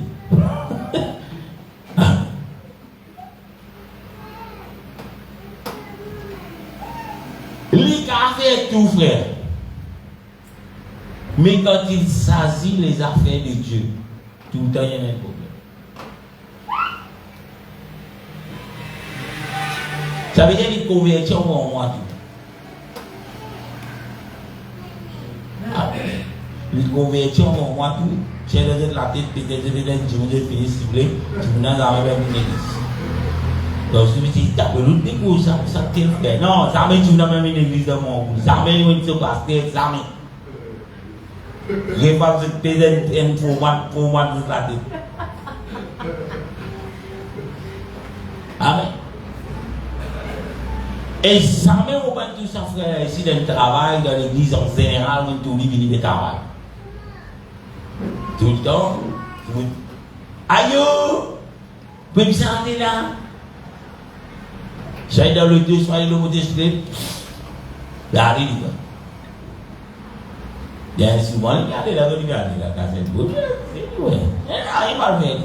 Il a fait tout, frère. Mais quand il s'agit les affaires de Dieu, tout le temps il y a un problème. Ça veut dire qu'il convertit en moi tout. Il convertit en moi tout. J'ai de la tête, peut-être, je me fini ciblé, je me n'en avais même une église. Donc, je me dis, t'as pas l'autre déco, ça t'es fait. Non, ça m'a dit, tu n'as même une église dans mon goût. Ça m'a dit, tu n'as pas fait, ça m'a dit. Je n'ai pas peut-être pour moi de la tête. Amen. Et ça m'a dit, on va tout ça, frère, ici, dans le travail, dans l'église en général, on tout dit, il travail. Tout le temps, aïe, vous me sentez là? J'ai dans le deux, soyez le mot de script. Là, il y a. Bien souvent, il y a des là, il y a des là, c'est beau. Il va faire.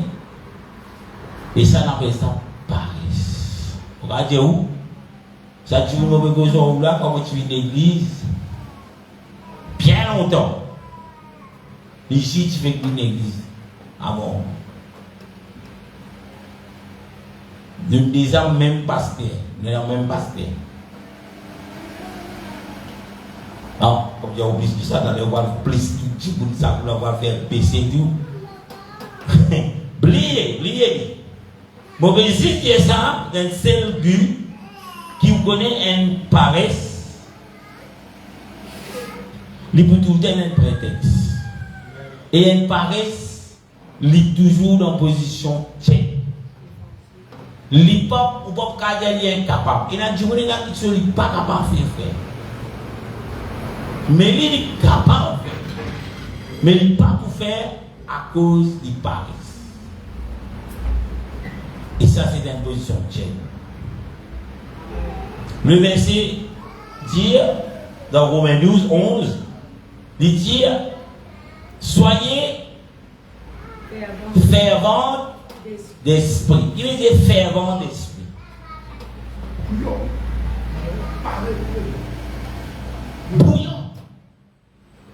Et ça, on appelle ça Paris. Regardez où? Ça, tu veux me dire où là, quand tu vis l'église? Bien longtemps. Ici, tu fais une église. Ah bon? Nous disons même pasteur. Nous n'avons même pasteur. Non, comme j'ai oublié ça, on va faire plus de pour ça, on va faire PC tout. Bliez. Mon visite est ça, d'un seul but, qui vous connaît une paresse, il peut tout donner un prétexte. Et une paresse, il est toujours dans position check. Il n'est pas incapable. Il a dit qu'il n'est pas capable de faire. Mais il est capable de faire. Mais il n'est pas pour faire à cause du paresse. Et ça, c'est une position check. Le verset dit, dans Romains 12, 11, il dit, soyez fervents d'esprit. Il est fervent d'esprit. Bouillant.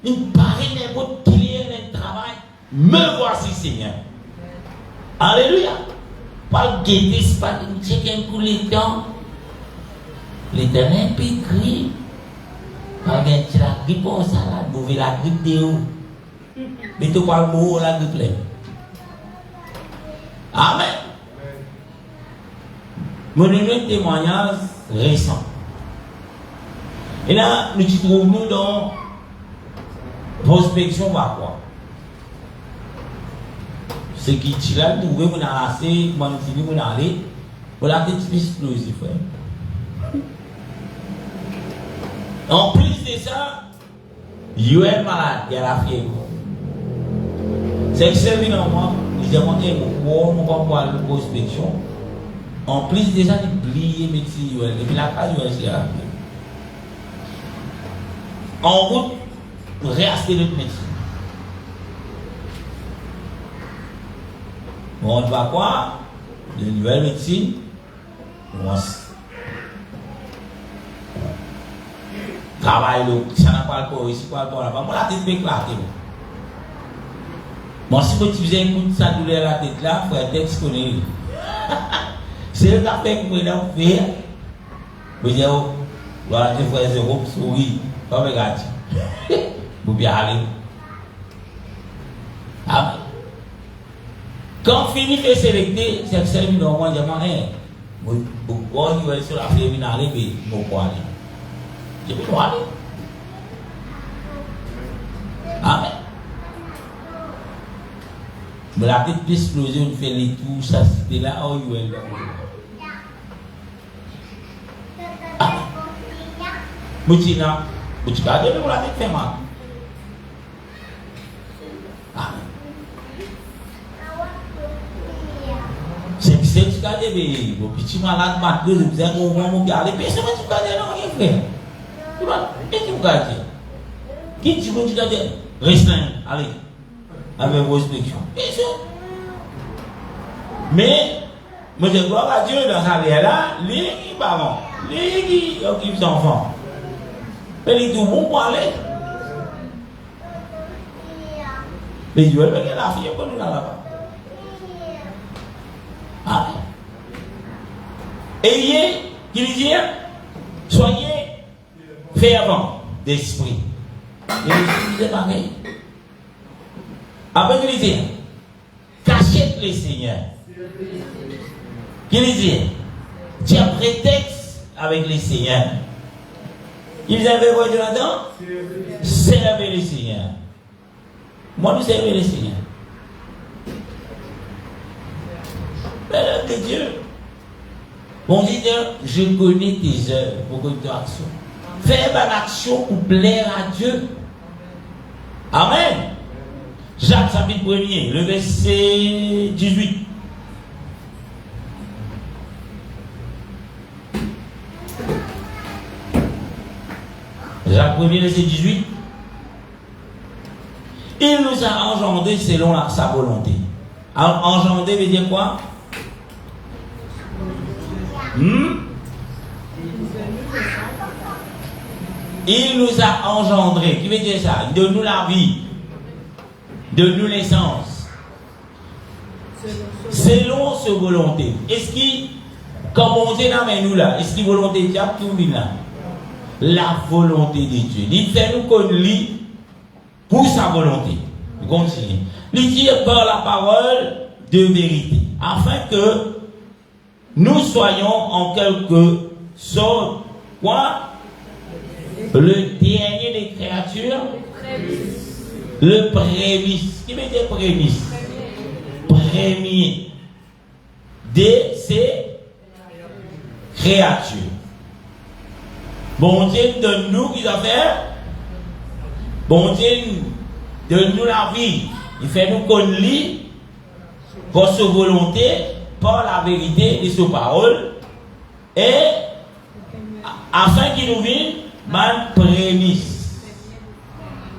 Il paraît n'importe qui est dans le travail. Me voici, Seigneur. Alléluia. Pas le guetter, c'est pas de checker un coup les temps. L'Éternel peut crier. Pas de checker la grippe en salade. Vous voyez la grippe de où? Mais tu parles mot la grippe là. Amen. Mon témoignage récent. Et là, nous nous trouvons dans prospection par quoi? Ce qui est là, nous pouvons assez, nous pouvons aller, pour la petite explosif. En plus de ça, il y a un malade, il y a la fièvre. C'est que c'est venu en moi. J'ai monté mon corps pour la prospection. En plus déjà de plier mes petits et puis la case c'est là. En route, réacheter notre médecin. Bon, on va quoi? De nouvelles médecines. Travail, ça n'a pas le corps ici, pas le corps là-bas. Moi, la tête m'éclate. Bon, si vous faisiez un coup de sa douleur à la tête là, il faut être exposé. C'est le café que vous avez fait. Vous dites, voilà, tu fais zéro, souris, pas regarder. Vous bien aller. Amen. Quand fini de sélecter, c'est que c'est normalement, je m'en ai. Vous allez sur la féminale, mais vous pouvez aller. Je vais aller. Amen. Mais la petite explosion fait les tours, ça c'était là où il est là. Ah, Moutina, tu vas dire que la tête fait mal. Ah, c'est que c'est tu vas dire, mais vos petits malades maintenant, vous avez un moment où regardez, mais c'est pas tu vas dire, non, rien frère. Tu vas, et tu vas dire. Qui tu vas dire, restreint, allez. Avec vos explications. Bien sûr. Mais, moi je gloire à Dieu dans sa vie là, les qui parents, les qui occupent les enfants. Mais ils tout bon pour aller. Mais Dieu, il y a la fille pour nous là-bas. Ah. Ayez Qui veut dire, soyez fervents d'esprit. Et Jésus disait pareil. Après, qui veut dire, cachez les seigneurs. Qui veut dire, tu as prétexte avec les seigneurs. Ils avaient quoi de là-dedans? Servez les seigneurs. Moi, nous servons les seigneurs. Père de Dieu. Bon Dieu, je connais tes œuvres, beaucoup d'actions. Fais une action pour plaire à Dieu. Amen. Jacques chapitre 1er, le verset 18. Jacques 1er, verset 18. Il nous a engendrés selon sa volonté. Engendrer veut dire quoi? Il nous a engendrés. Qui veut dire ça? De nous la vie. De nous l'essence. Selon sa volonté. Est-ce qu'il, comme on dit dans nous là, est-ce qu'il volonté de Dieu tout là? La volonté de Dieu. Il fait nous connaître pour sa volonté. Vous continuez. Il dit par la parole de vérité. Afin que nous soyons en quelque sorte, quoi? Le dernier des créatures. Le prémisse. Qui veut dire prémisse? Premier de ces créatures. Bon Dieu donne-nous qui doit faire. Bon Dieu donne-nous la vie. Il fait nous connaître par sa volonté, par la vérité de sa parole. Et afin qu'il nous vienne, ma prémisse.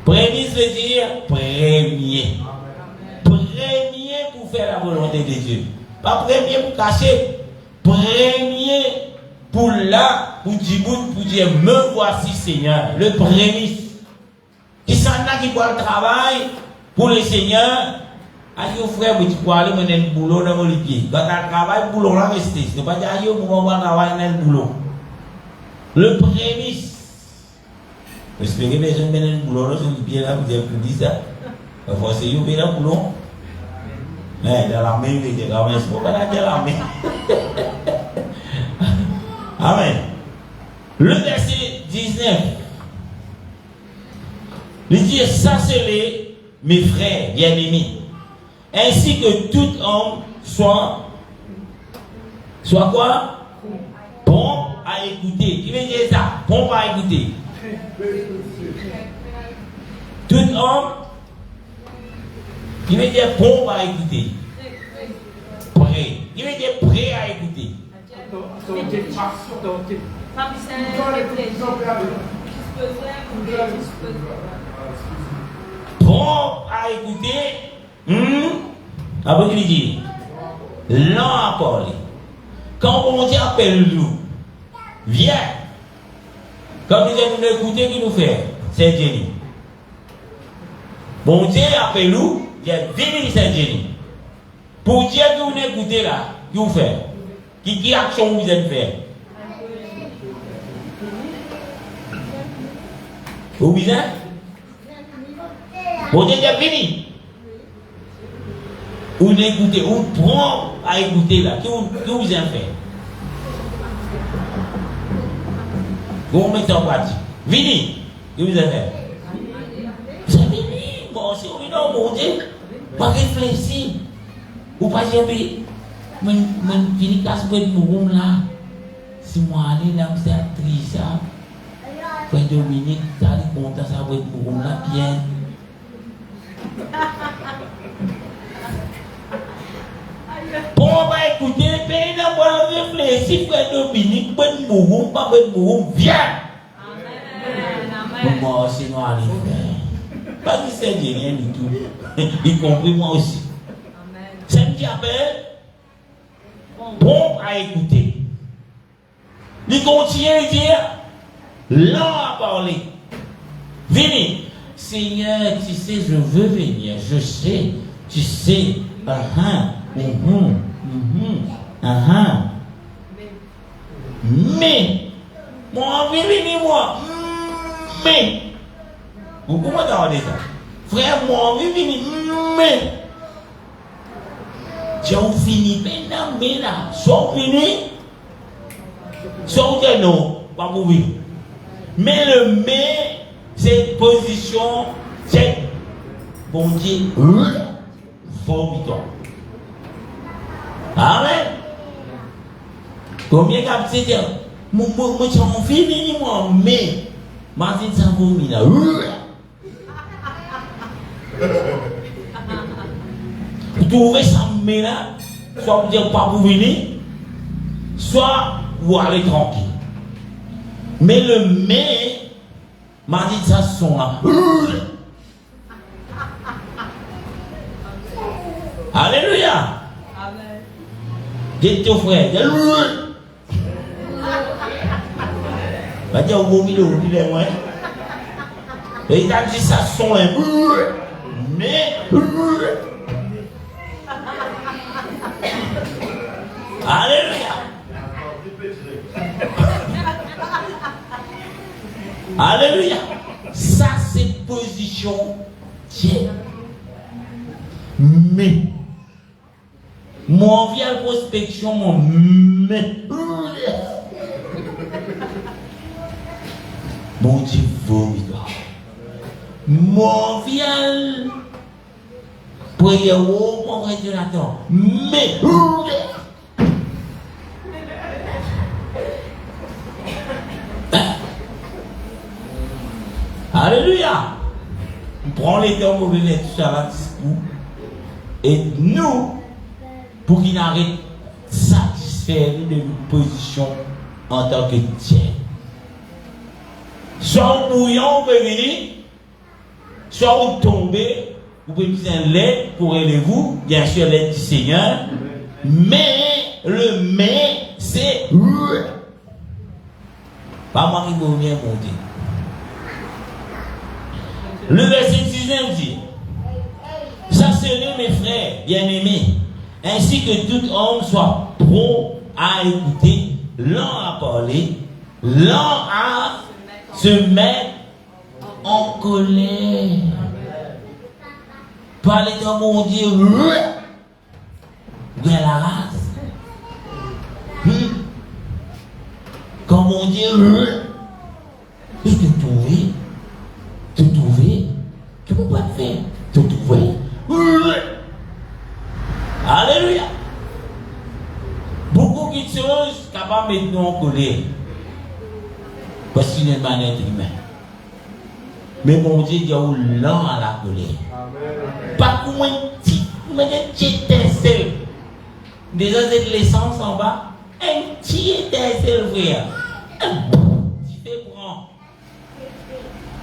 Prémisse veut dire premier. Premier pour faire la volonté de Dieu. Pas premier pour cacher. Premier pour là, pour dire, me voici Seigneur. Le prémisse. Qui s'en a qui voit le travail pour le Seigneur. Aïe, frère, tu peux aller mener le boulot dans le pied. Quand tu as le travail, le boulot là rester. Ce n'est pas dire, aïe, pour avoir le travail dans le boulot. Le prémisse. J'espère que les gens mènent le boulot là, sur le pied là, vous avez pu dire ça. Il faut essayer de faire le boulot. Mais dans la main, il dit, ah, mais il faut pas dans la main. Amen. Le verset 19. Il dit, ça c'est mes frères bien-aimés. Ainsi que tout homme soit quoi? Bon à écouter. Qui veut dire ça? Bon à écouter. Tout homme qui veut dire bon à écouter. Prêt. Qui veut dire prêt à écouter. Bon à écouter. Après qu'il dit lent à parler. Quand on dit appelle-nous, viens. Comme il dit nous écouter, qui nous fait? C'est Jenny. Bon Dieu appelle-nous, il y a 10 000 Saint-Génie. Pour dire que vous écoutez là, qui vous fait? Qui action vous êtes fait? Vous vous êtes? Bon Dieu est fini. Vous écoutez, vous prend à écouter là, qui vous êtes fait? Vous mettez en pratique. Vini, qui vous êtes fait? C'est fini. Bon, si vous non, mon Dieu, pas réfléchir. Ou pas jamais, fini casse pour être mon là. Si moi aller là, c'est actrice ça. Frère Dominique, ça dit content ça pour être mon là bien. Bon, on va écouter, mais là, on va réfléchir, frère Dominique, pour être mon pas pour être mon viens. Amen. Moi, sinon, allez faire. Pas que c'est rien du tout. Y compris moi aussi. C'est ce qui appelle bon à écouter. Il continue à dire lent à parler. Venez. Seigneur, tu sais, je veux venir. Je sais. Tu sais. Mais, mon envie venir moi. Mais, vous comprenez ça? Frère, mon envie venir. Mais, j'ai fini maintenant, mais là, soit fini, soit non, pas pour vivre. Mais le mais, c'est position, c'est bon Dieu, vomit-toi. Amen. Combien de c'est dire, moi, j'ai envie de venir, moi, mais, Martin, ça vomit là. Vous trouvez ça, mais là, soit vous dire pas vous venir, soit vous allez tranquille. Mais le mais, m'a dit ça son là. Alléluia. Amen. Dites ton frère, dites va dire au milieu, il est loin. Et il a dit ça son là. Mais. Alléluia. Alléluia. Ça c'est position Dieu. Mais mon vient prospection mon mais mon Dieu vomit. Mon vient prière mon régulateur mais Alléluia. On prend les temps pour venir tout ça là discours. Et nous, pour qu'il n'arrête de satisfaire de notre position en tant que Dieu. Soit vous bouillon, vous pouvez venir, soit vous tombez, vous pouvez mettre un lait pour aider vous, bien sûr l'aide du Seigneur. Mais, le mais, c'est pas moi qui me viens monter. Le verset 19 dit, chassez-le mes frères bien-aimés, ainsi que tout homme soit prompt à écouter, lent à parler, lent à se mettre en colère. Parlez dans mon Dieu, bien la race. Quand mon Dieu, je te trouver. Tu peux pas le faire. Tu trouves. Alléluia. Beaucoup de choses capables de mettre en colère. Parce qu'il est un être humain. Mais mon Dieu dit lent à la colère. Pas comme un petit étincelle. Déjà c'est de l'essence en bas. Un petit étincelle, frère. Un petit fait prend.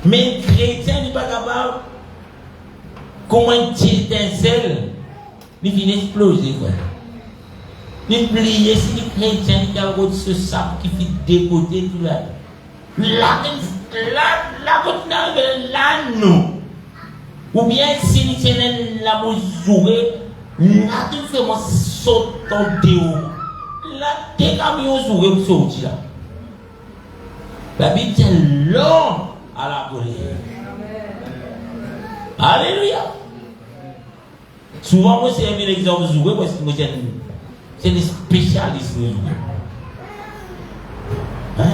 Mais le chrétien n'est pas capable, comme un petit étincelle, il vient exploser. Il plie, si le chrétien qui a ce sac qui fait décoter tout là. Là, non. Ou bien si il tient la mesure, là, il fait moi sauter en dehors. Là, des camions joués pour sortir. La Bible dit long à la colère. Alléluia. Souvent, moi, c'est un exemple joué parce que moi, c'est des spécialistes. Hein?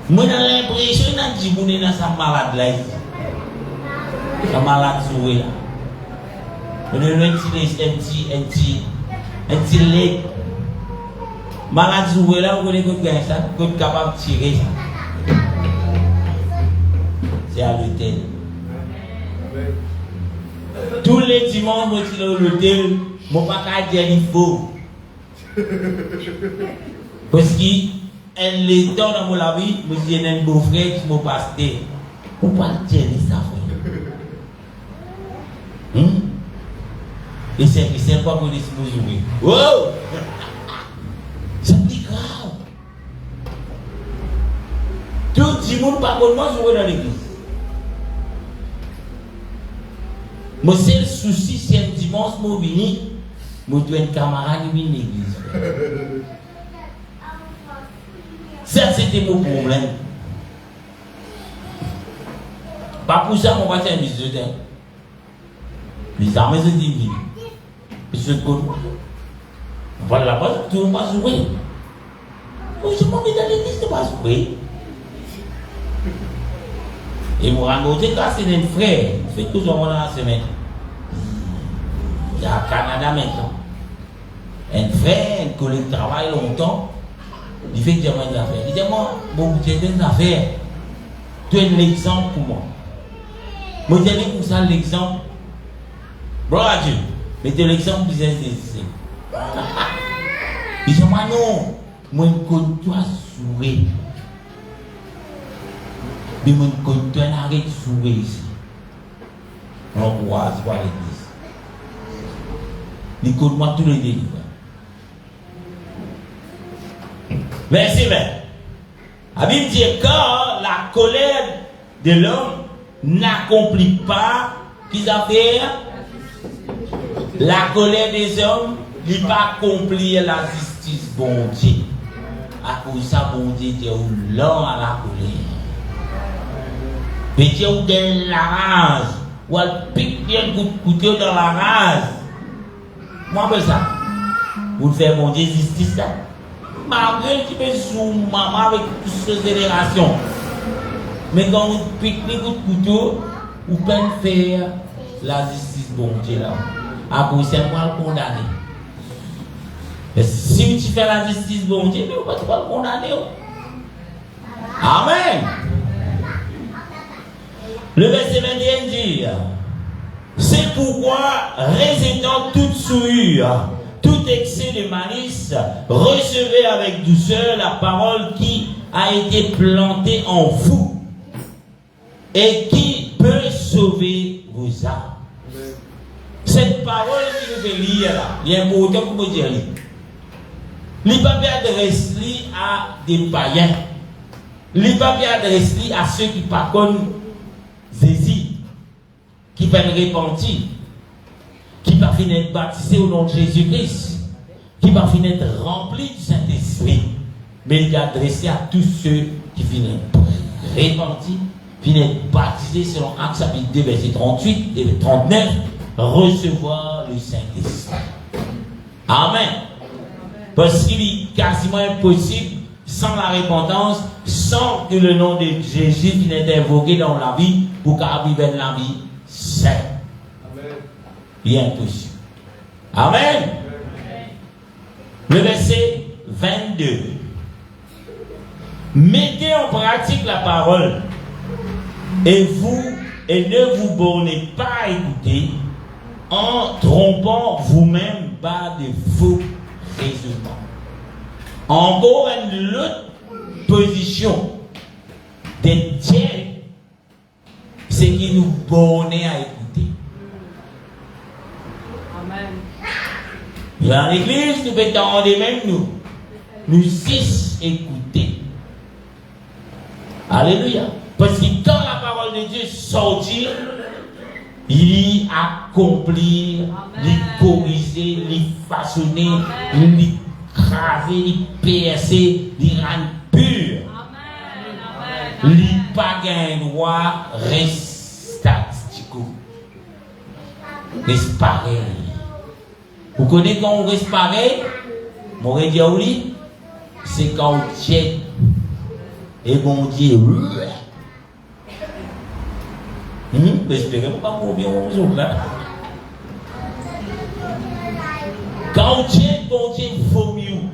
Moi, j'ai l'impression que je suis dans sa malade là. Sa malade joué là. On a un petit leg. Malade joué là, vous connaissez que ça, vous êtes capable de tirer ça. C'est à l'hôtel. Tous les dimanches, je suis dans l'hôtel, je ne peux pas dire qu'il faut. Parce qu'elle est dans mon vie, je dis qu'il y a un beau-frère qui m'a passé. On ne peut pas dire ça. Et c'est pas pour les jouer. Wow! C'est plus grave. Tout le monde pas pour moi jouer dans l'église. Mon seul souci, c'est un dimanche, je viens, je dois un camarade qui vient à l'église. c'était mon problème. Pas pour ça, mon père, c'est un musicien. Les armes, c'est divines. Je te connais. Voilà la base, tout le monde va jouer. Je m'en vais dans l'église, tu vas jouer. Et moi, je suis cassé d'un frère. Je fais toujours la semaine. Il y a au Canada maintenant. Un frère, un collègue travaille longtemps. Il fait que j'ai des affaires. Il dit, moi, bon, j'ai des affaires. Tu es l'exemple pour moi. Moi, je dis pour ça l'exemple. Gloire à Dieu. Mettez l'exemple que j'ai ici. Il dit, moi, non. Moi, je dois sourire. Mais moi, je dois arrêter de sourire ici. On croise par l'église. Il compte moi tous les délivres. Verset 20. La Bible dit quand la colère de l'homme n'accomplit pas, qu'ils a fait, la colère des hommes n'a pas accompli la justice, bon Dieu. À cause de ça, bon Dieu, Dieu est lent à la colère. Mais Dieu est la rage. Ou elle pique bien le couteau dans la rage. Moi, je fais ça. Vous faites mon Dieu justice là. Malgré que tu peux sous maman avec toutes ces générations. Mais quand vous piquez le couteau, vous pouvez faire la justice bon Dieu là. À cause de ça, vous le condamner. Mais si tu fais la justice bon Dieu, vous ne pouvez pas le condamner. Amen. Le verset 21 dit, c'est pourquoi, résidant toute souillure, tout excès de malice, recevez avec douceur la parole qui a été plantée en vous et qui peut sauver vos âmes. Cette parole qui nous fait lire là, il y a un mot pour me dire. Il n'est pas bien adressé à des païens. Il n'est pas bien adressé à ceux qui par contre Jésus, qui peuvent repentir, qui peuvent être baptisés au nom de Jésus-Christ, qui peuvent être remplis du Saint-Esprit. Mais il est adressé à tous ceux qui viennent repentir, viennent baptisés selon Actes chapitre 2, verset 38 et 39, recevoir le Saint-Esprit. Amen. Parce qu'il est quasiment impossible, sans la repentance, sans que le nom de Jésus vienne invoqué dans la vie, pour qu'arriver dans la vie sainte. Il est impossible. Amen. Le verset 22. Mettez en pratique la parole et ne vous bornez pas à écouter en trompant vous-même par de faux raisonnements. Encore une autre position des dieux, c'est qui nous bornait à écouter. Amen. Dans l'église, nous pouvons même nous six écouter. Alléluia. Parce que quand la parole de Dieu sortit, il accomplit, il corriger, il façonner, il craver, il percer, il rendre pur. Il pas gain droit restatico. Reste pareil. Vous connaissez quand on reste pareil? Mon dire oui, c'est quand on tient et bon Dieu. Espérez pas pour bien aujourd'hui là. Quand on tient, bon Dieu vaut mieux.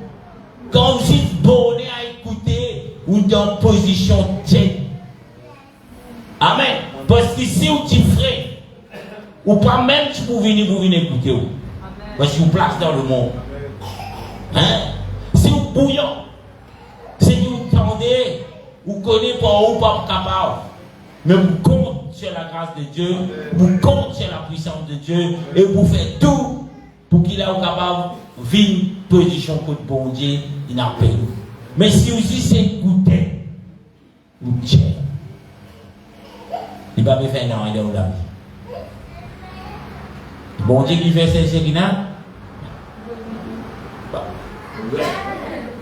Quand vous êtes borné à écouter, ou dans position tête. Amen. Parce que si vous êtes frais, ou pas même si vous venez écouter. Parce que vous place dans le monde. Hein? Si vous bouillons, si vous tendez, vous connaissez pas ou pas capable. Mais vous comptez sur la grâce de Dieu, vous comptez sur la puissance de Dieu, et vous faites tout pour qu'il ait capable de vivre une position pour le bon Dieu, il n'a pas. Mais si vous écoutez, vous tiens. Il va me faire un dans la vie. Bon Dieu qui fait ces choses,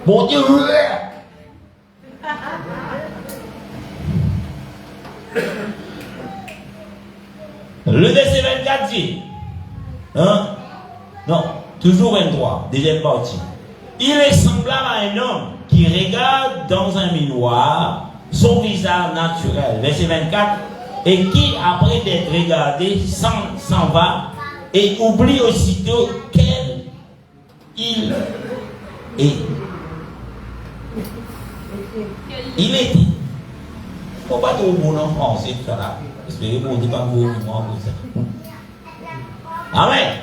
bon Dieu, Le verset 24 dit, hein? Non, toujours 23, deuxième partie. Il est semblable à un homme qui regarde dans un miroir son visage naturel. Verset 24. Et qui, après d'être regardé, s'en va et oublie aussitôt quel il est. Il était. Faut pas trop bon en français, tout ça là. Espérez qu'on ne dit pas vos mots comme ça. Amen.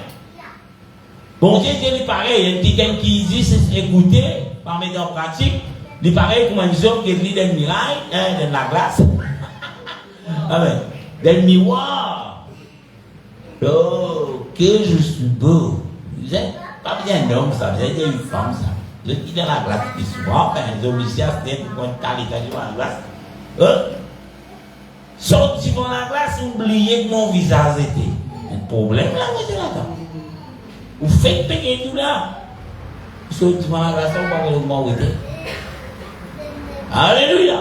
Bon Dieu, il est pareil. Il y a quelqu'un qui dit, écoutez, par mettre en pratique, il est pareil comme un homme qui lit des mirailles, de la glace. Amen. Des miroirs. Oh, que je suis beau. Vous êtes pas bien d'homme, ça. Vous êtes une femme, ça. Je dis dans la glace qui souvent, les officiers, c'est pour une qualité de la glace. Sorti dans la glace, oubliez que mon visage était. Un problème là, vous êtes là-dedans. Vous faites payer tout là. Sorti dans la glace, on va voir le moment où il était. Alléluia.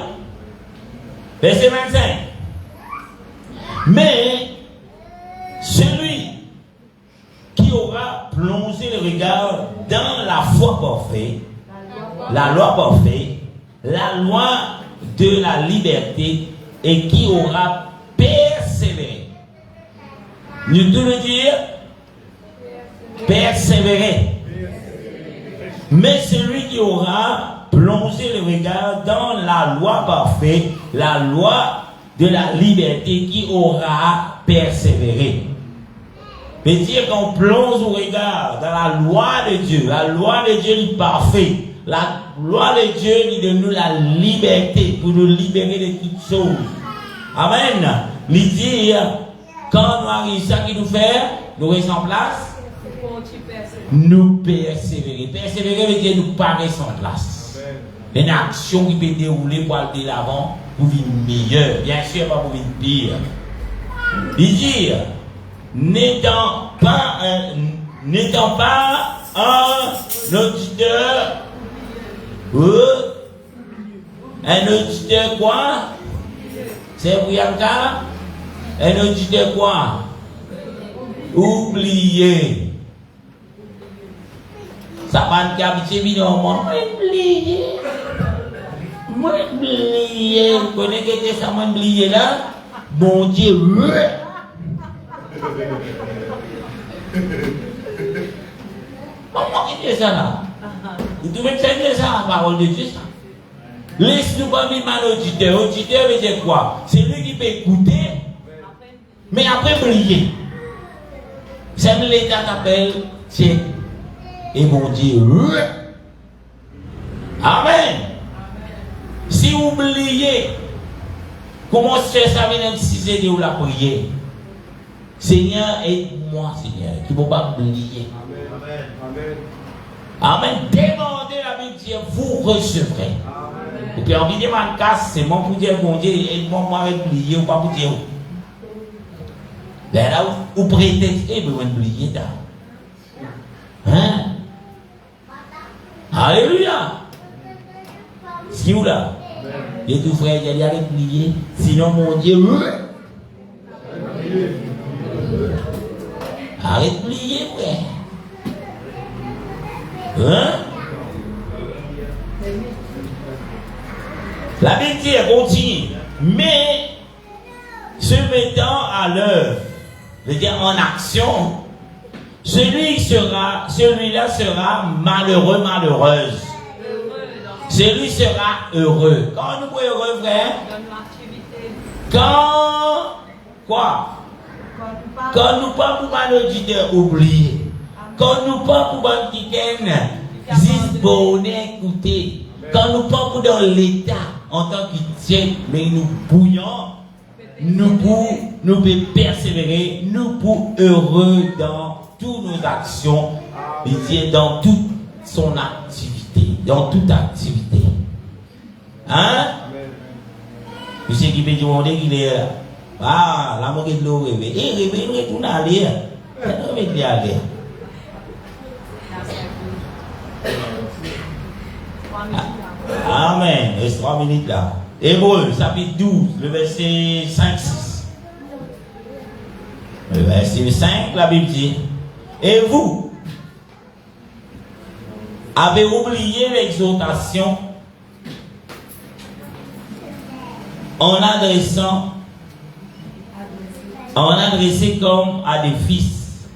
Verset 25. Mais celui qui aura plongé le regard dans la foi parfaite, la loi parfaite, la loi de la liberté, et qui aura persévéré. Nous devons dire persévérer. Mais celui qui aura plongé le regard dans la loi parfaite, la loi de la liberté, qui aura persévéré. veut dire qu'on plonge au regard dans la loi de Dieu. La loi de Dieu est parfaite. La loi de Dieu nous donne la liberté pour nous libérer de toutes choses. Amen. Il dit, quand nous arrivons, ça qui nous fait, nous restons en place. Nous persévérer. Persévérer veut dire nous pas rester en place. Une action qui peut dérouler pour aller de l'avant, pour vivre meilleur. Bien sûr, pas pour vivre pire. Il dit, n'étant pas un auditeur, un auditeur quoi? C'est Brianka? Un auditeur quoi? Oublié. Ça va nous habiter évidemment. Oublié. Moi, oublié. Vous connaissez ça, moi, oublié là? Bon Dieu. Comment il dit ça là? Vous devez entendre ça, la parole de Dieu. Laisse-nous pas vivre mal auditeur. Auditeur veut dire quoi? C'est lui qui peut écouter, mais après oublier. C'est l'État t'appelle, c'est et mon Dieu. Amen. Si vous oubliez, comment se fait ça venir si c'est de la prière? Seigneur, aide-moi, Seigneur, qui ne faut pas oublier. Amen. Amen. Demandez la Bible, vous recevrez. Et puis, en vidéo, ma casse, c'est mon pour dire, mon Dieu, aide-moi, moi, oublier ou pas pour dire. Ben là, vous prétextez, vous oublier là. Hein? Alléluia. Si vous là, les deux frères, il y a oublier. Sinon, mon Dieu, arrête de plier, frère. Hein? La Bible dit, elle continue. Mais, se mettant à l'œuvre, c'est-à-dire en action, celui-là sera malheureux, malheureuse. Celui sera heureux. Quand nous sommes heureux, frère? Quand, quoi? Quand nous pas pour mal auditeur oublier. Quand nous pas pour mal quelqu'un dis bonnet écouter. Quand nous pas pour dans l'état en tant qu'Étienne, mais nous bouillons, nous pouvons persévérer, nous pouvons heureux dans toutes nos actions, et dans toute son activité, dans toute activité. Hein? Monsieur qui peut demander qu'il est là. Ah, l'amour est de l'eau rêvé. Et rêvé, il retourne à l'air. Il retourne à l'air. Amen. Il reste 3 minutes là. Hébreux, chapitre 12, le verset 5-6. Verset 5, la Bible dit, et vous avez oublié l'exhortation en adressé comme à des fils.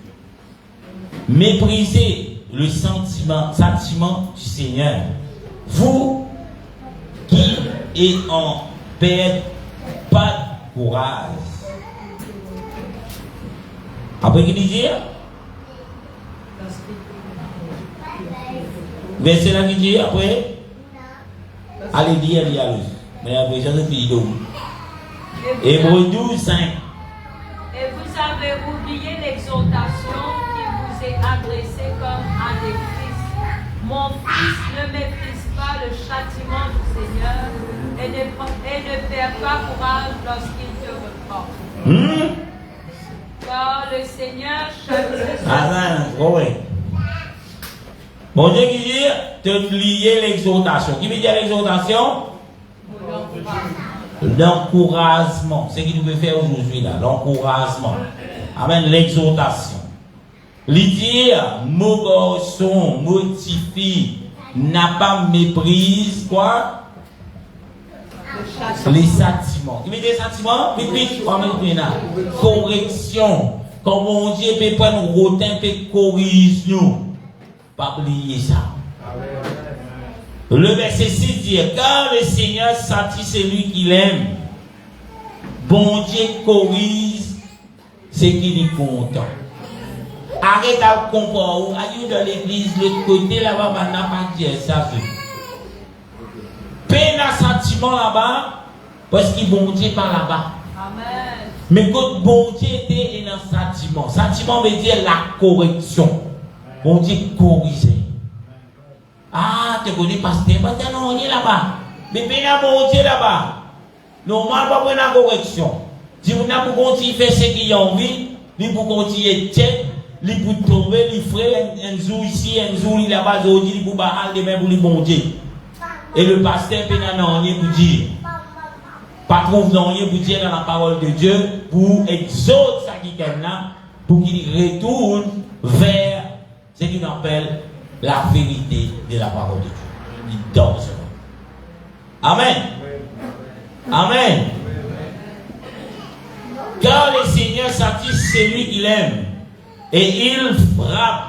Méprisez le sentiment du Seigneur. Vous qui en perdez pas de courage. Après, qu'il dit? Verset là qui dit après. Allez dire, allez aller. Mais après, j'en ai fini d'eau. Hébreux 12, 5. Et vous avez oublié l'exhortation qui vous est adressée comme à des fils. Mon fils, ne méprise pas le châtiment du Seigneur et ne perds pas courage lorsqu'il te reprend. Car le Seigneur châtie. Oui. Bon Dieu qui dit, te lier l'exhortation. Qui veut dire l'exhortation? L'encouragement. C'est ce qu'il nous veut faire aujourd'hui là. L'encouragement. Amen. L'exhortation. Lui dire, mon garçon, motivé, n'a pas méprise, quoi? Les sentiments. Qui veut dire sentiments? Correction. Comme mon Dieu peut prendre un rotin, peut corriger nous. Pas oublier ça. Le verset 6 dit, car le Seigneur sentit celui qu'il aime. Bon Dieu corrige ce qu'il est content. Arrête à comprendre. Aïe dans l'église, l'autre côté là-bas, on n'a pas dit ça. Peine un sentiment là-bas, parce qu'il bon Dieu par là-bas. Amen. Mais quand bon Dieu était dans un sentiment, sentiment veut dire la correction. Bon Dieu corriger. Ah, tu connais pasteur, pasteur non, on est là-bas. Mais bien bon Dieu là-bas. Normal, pas pour la correction. Si vous n'avez pas continué faire ce qu'il y a envie, il pour continuer tête, il pour tomber, il ferait un jour ici, un jour là-bas, il pour bailler des mains pour les bon Dieu. Et le pasteur peut n'en rien pour dire. Pas trouve n'en rien pour dire dans la parole de Dieu, pour exhorter ça qui est là, pour qu'il retourne vers ce qu'on appelle la vérité de la parole de Dieu. Il dort sur nous. Amen. Amen. Car le Seigneur sentit celui qu'il aime, et il frappe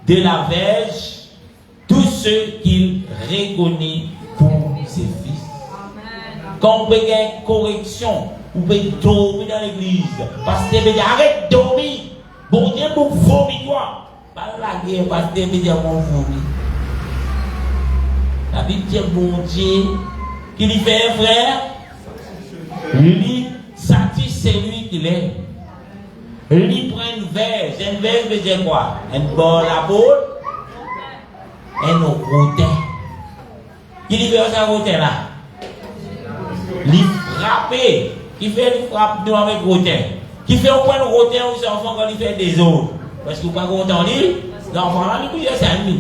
de la verge tous ceux qu'il reconnaît pour ses fils. Quand on peut gagner correction, on peut dormir dans l'église. Parce que arrête de dormir. Bon Dieu, pour vomir toi. Pas la guerre, parce que Dieu mon vomir. La Bible dit bon Dieu, qu'il y fait un frère, lui sentit celui qu'il aime. Lui prend une verge. Une verge veut dire quoi? Une bonne la boule. Un rotin. Qui lui fait ça rotin là? Lui frapper. Qui fait une frappe nous avec rotin? Qui fait au point de rotin aux enfants quand il fait des autres? Parce que vous pas content lui? L'enfant là, il dit ça lui.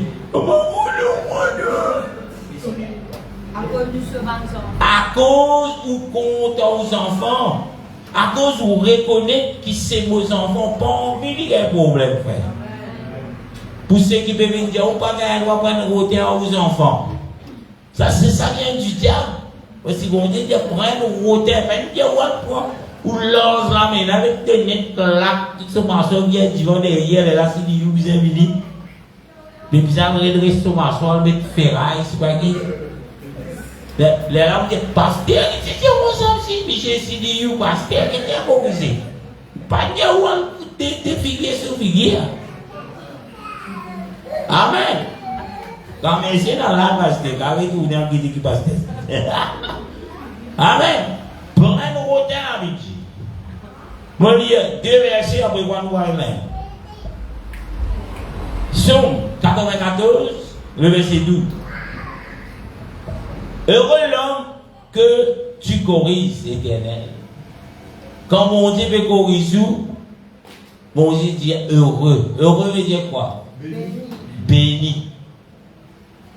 À cause du semençon. À cause où content aux enfants. À cause où reconnaître que c'est vos enfants, pas envie de faire problème, frère. Pour ceux qui peuvent dire, on pas gagner, on va prendre rotin aux enfants. Ça vient du diable. Parce que bon Dieu dit, prendre rotin, pas dire, ou lance la main avec des nets, clac, tout ce morceau qui est devant derrière, là, c'est du bien venu. Les bizarres, redresse ce morceau, mettre ferraille, c'est pas qui. Les gens disent, pasteur, c'est mon sang aussi, mais j'ai dit, you, pasteur, qui est corrigé. Pas de des figuiers sur figuiers. Amen. Quand c'est dans la pasteur, quand vous n'avez pas dit qui pasteur. Amen. Prenez le rotin avec Dieu. Moi, je lis 2 versets après quoi nous voyons. Somme 94, le verset 12. Heureux l'homme que tu corriges, Éternel. Quand mon Dieu peut corriger, mon Dieu dit heureux. Heureux veut dire quoi? Béni.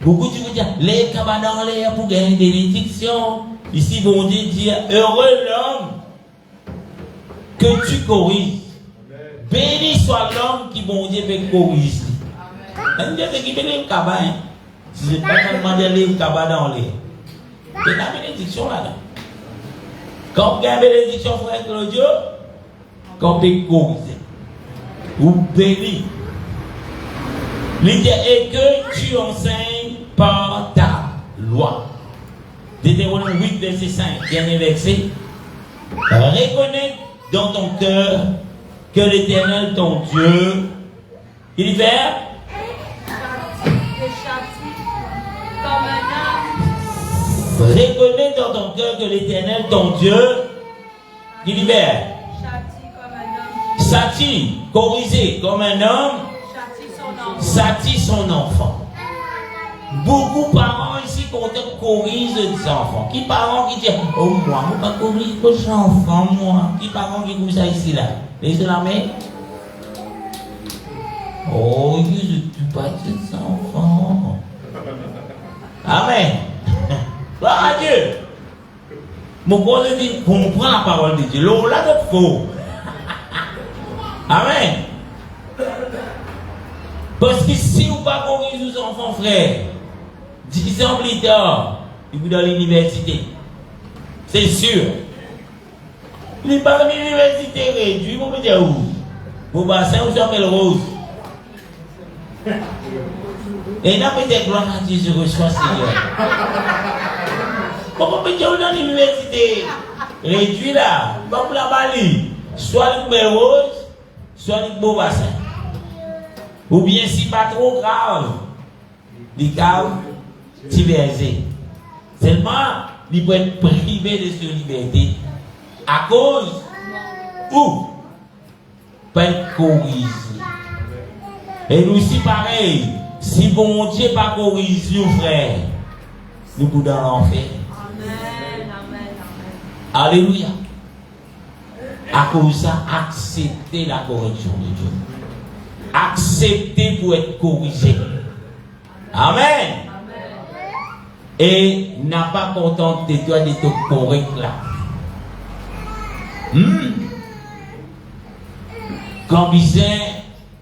Beaucoup de gens disent, les cabanes dans l'air pour gagner des bénédictions. Ici, mon Dieu dit heureux l'homme que tu corriges. Béni soit l'homme qui, bon Dieu, peut corriger. On dit qu'il peut aller au cabane. Si je ne pas demander d'aller au cabane dans l'air. Il y a la bénédiction là-dedans. Quand vous avez la bénédiction, frère Claudio, quand vous peut corriger. Ou béni. L'idée est que tu enseignes par ta loi. Deutéronome 8, verset 5, dernier verset. Reconnais dans ton cœur que l'Éternel, ton Dieu, il fait reconnais dans ton cœur que l'Éternel, ton Dieu, il libère. Châtie, corriger comme un homme, châtie son enfant. Beaucoup de parents ici corrigent des enfants. Qui parents qui disent oh moi, je ne pas corriger vos enfants, moi. Qui parents qui disent ça ici là? Les la main. Oh, je ne tue pas des enfants. Amen. Gloire à Dieu. Mon bon Dieu dit comprends la parole de Dieu. Là, c'est faux. Amen. Parce que si vous ne pas corriger vos enfants, frère, 10 ans plus tard, il vous dans l'université. C'est sûr. Il n'est pas dans l'université réduit, vous me dire où? Vos bassins ou sur Melrose. Et il a peut-être gloire à Dieu, je reçois Seigneur. Pourquoi peut dire dans l'université réduit là? Comme la Bali, soit le Melrose, soit le beau bassin. Ou bien si pas trop grave, les cas divergés. Seulement, il peut être privé de sa liberté à cause ou pas être corrigé. Et nous aussi pareil, si bon Dieu pas corrige nous frère, nous sommes dans l'enfer. Alléluia. À cause de ça, acceptez la correction de Dieu. Acceptez pour être corrigé. Amen. Et n'a pas contenté de toi d'être correct là. Quand Bizet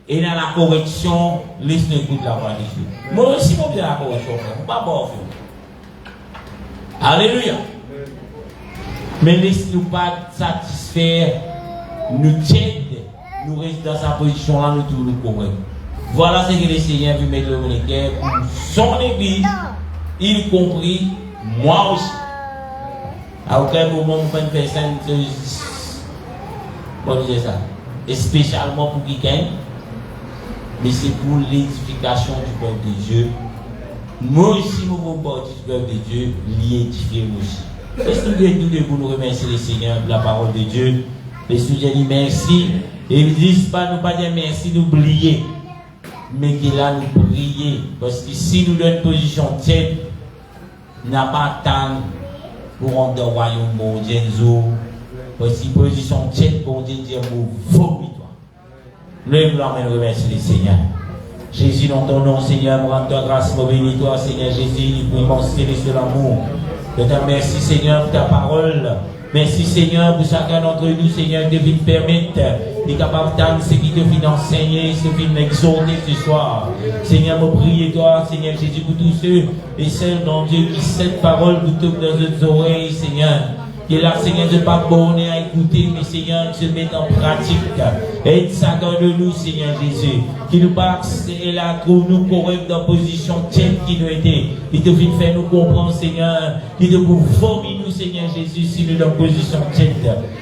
est dans la correction, laisse-nous écouter la voix de Dieu. Moi aussi, je suis dans la correction, je ne pas bon. Alléluia. Mais laisse-nous pas satisfaire, nous tienne, nous restons dans sa position là, nous tous nous corrects. Voilà ce que le Seigneur veut mettre le cœur pour son église, y compris moi aussi. À aucun moment, on peut une personne, comment dire ça, et spécialement pour quelqu'un, mais c'est pour l'édification du peuple de Dieu. Moi aussi, nous faisons partie du peuple de Dieu, l'édifier aussi. Est-ce que nous devons nous remercier le Seigneur pour la parole de Dieu? Les sujets disent merci, et ils ne disent pas, nous pas dire merci d'oublier. Mais qu'il a nous prier. Parce que si nous donnons une position tête, nous n'avons pas temps pour rentrer au royaume bon Dieu. Parce que position tête, bon Dieu dit vomit-toi. Nous voulons remercier le Seigneur. Jésus, dans ton nom, Seigneur, nous rendons grâce, nous bénissons toi, Seigneur Jésus, nous prions céleste l'amour. Je te remercie, Seigneur, pour ta parole. Merci, Seigneur, pour chacun d'entre nous, Seigneur, de nous permettre de capable d'entendre ce qui te vient enseigner, ce qui vient exhorter ce soir. Seigneur, me prie toi, Seigneur Jésus, pour tous ceux et celles dans Dieu qui cette parole vous toque dans nos oreilles, Seigneur. Et là, Seigneur, de pas borner à écouter, mais Seigneur, de se mettre en pratique. Aide ça dans nous, Seigneur Jésus. Qui nous passe et là, trouve nous correct dans la position telle qui nous était. Qui te vient faire nous comprendre, Seigneur. Qui te pour vomir nous, Seigneur Jésus, si nous dans la position telle.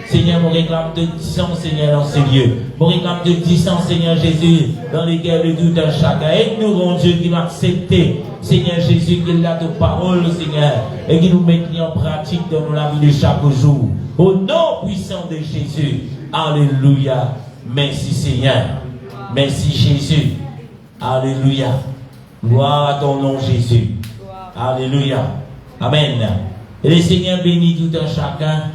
Seigneur, mon réclame de 10 ans, Seigneur, dans ces lieux. Mon réclame de 10 ans, Seigneur Jésus, dans lesquels le doute dans chacun. Aide-nous, mon Dieu, qui nous accepter. Seigneur Jésus, qu'il a de parole, Seigneur, et qui nous mette en pratique dans la vie de chaque jour. Au nom puissant de Jésus. Alléluia. Merci Seigneur. Merci Jésus. Alléluia. Gloire à ton nom Jésus. Alléluia. Amen. Et le Seigneur bénit tout un chacun.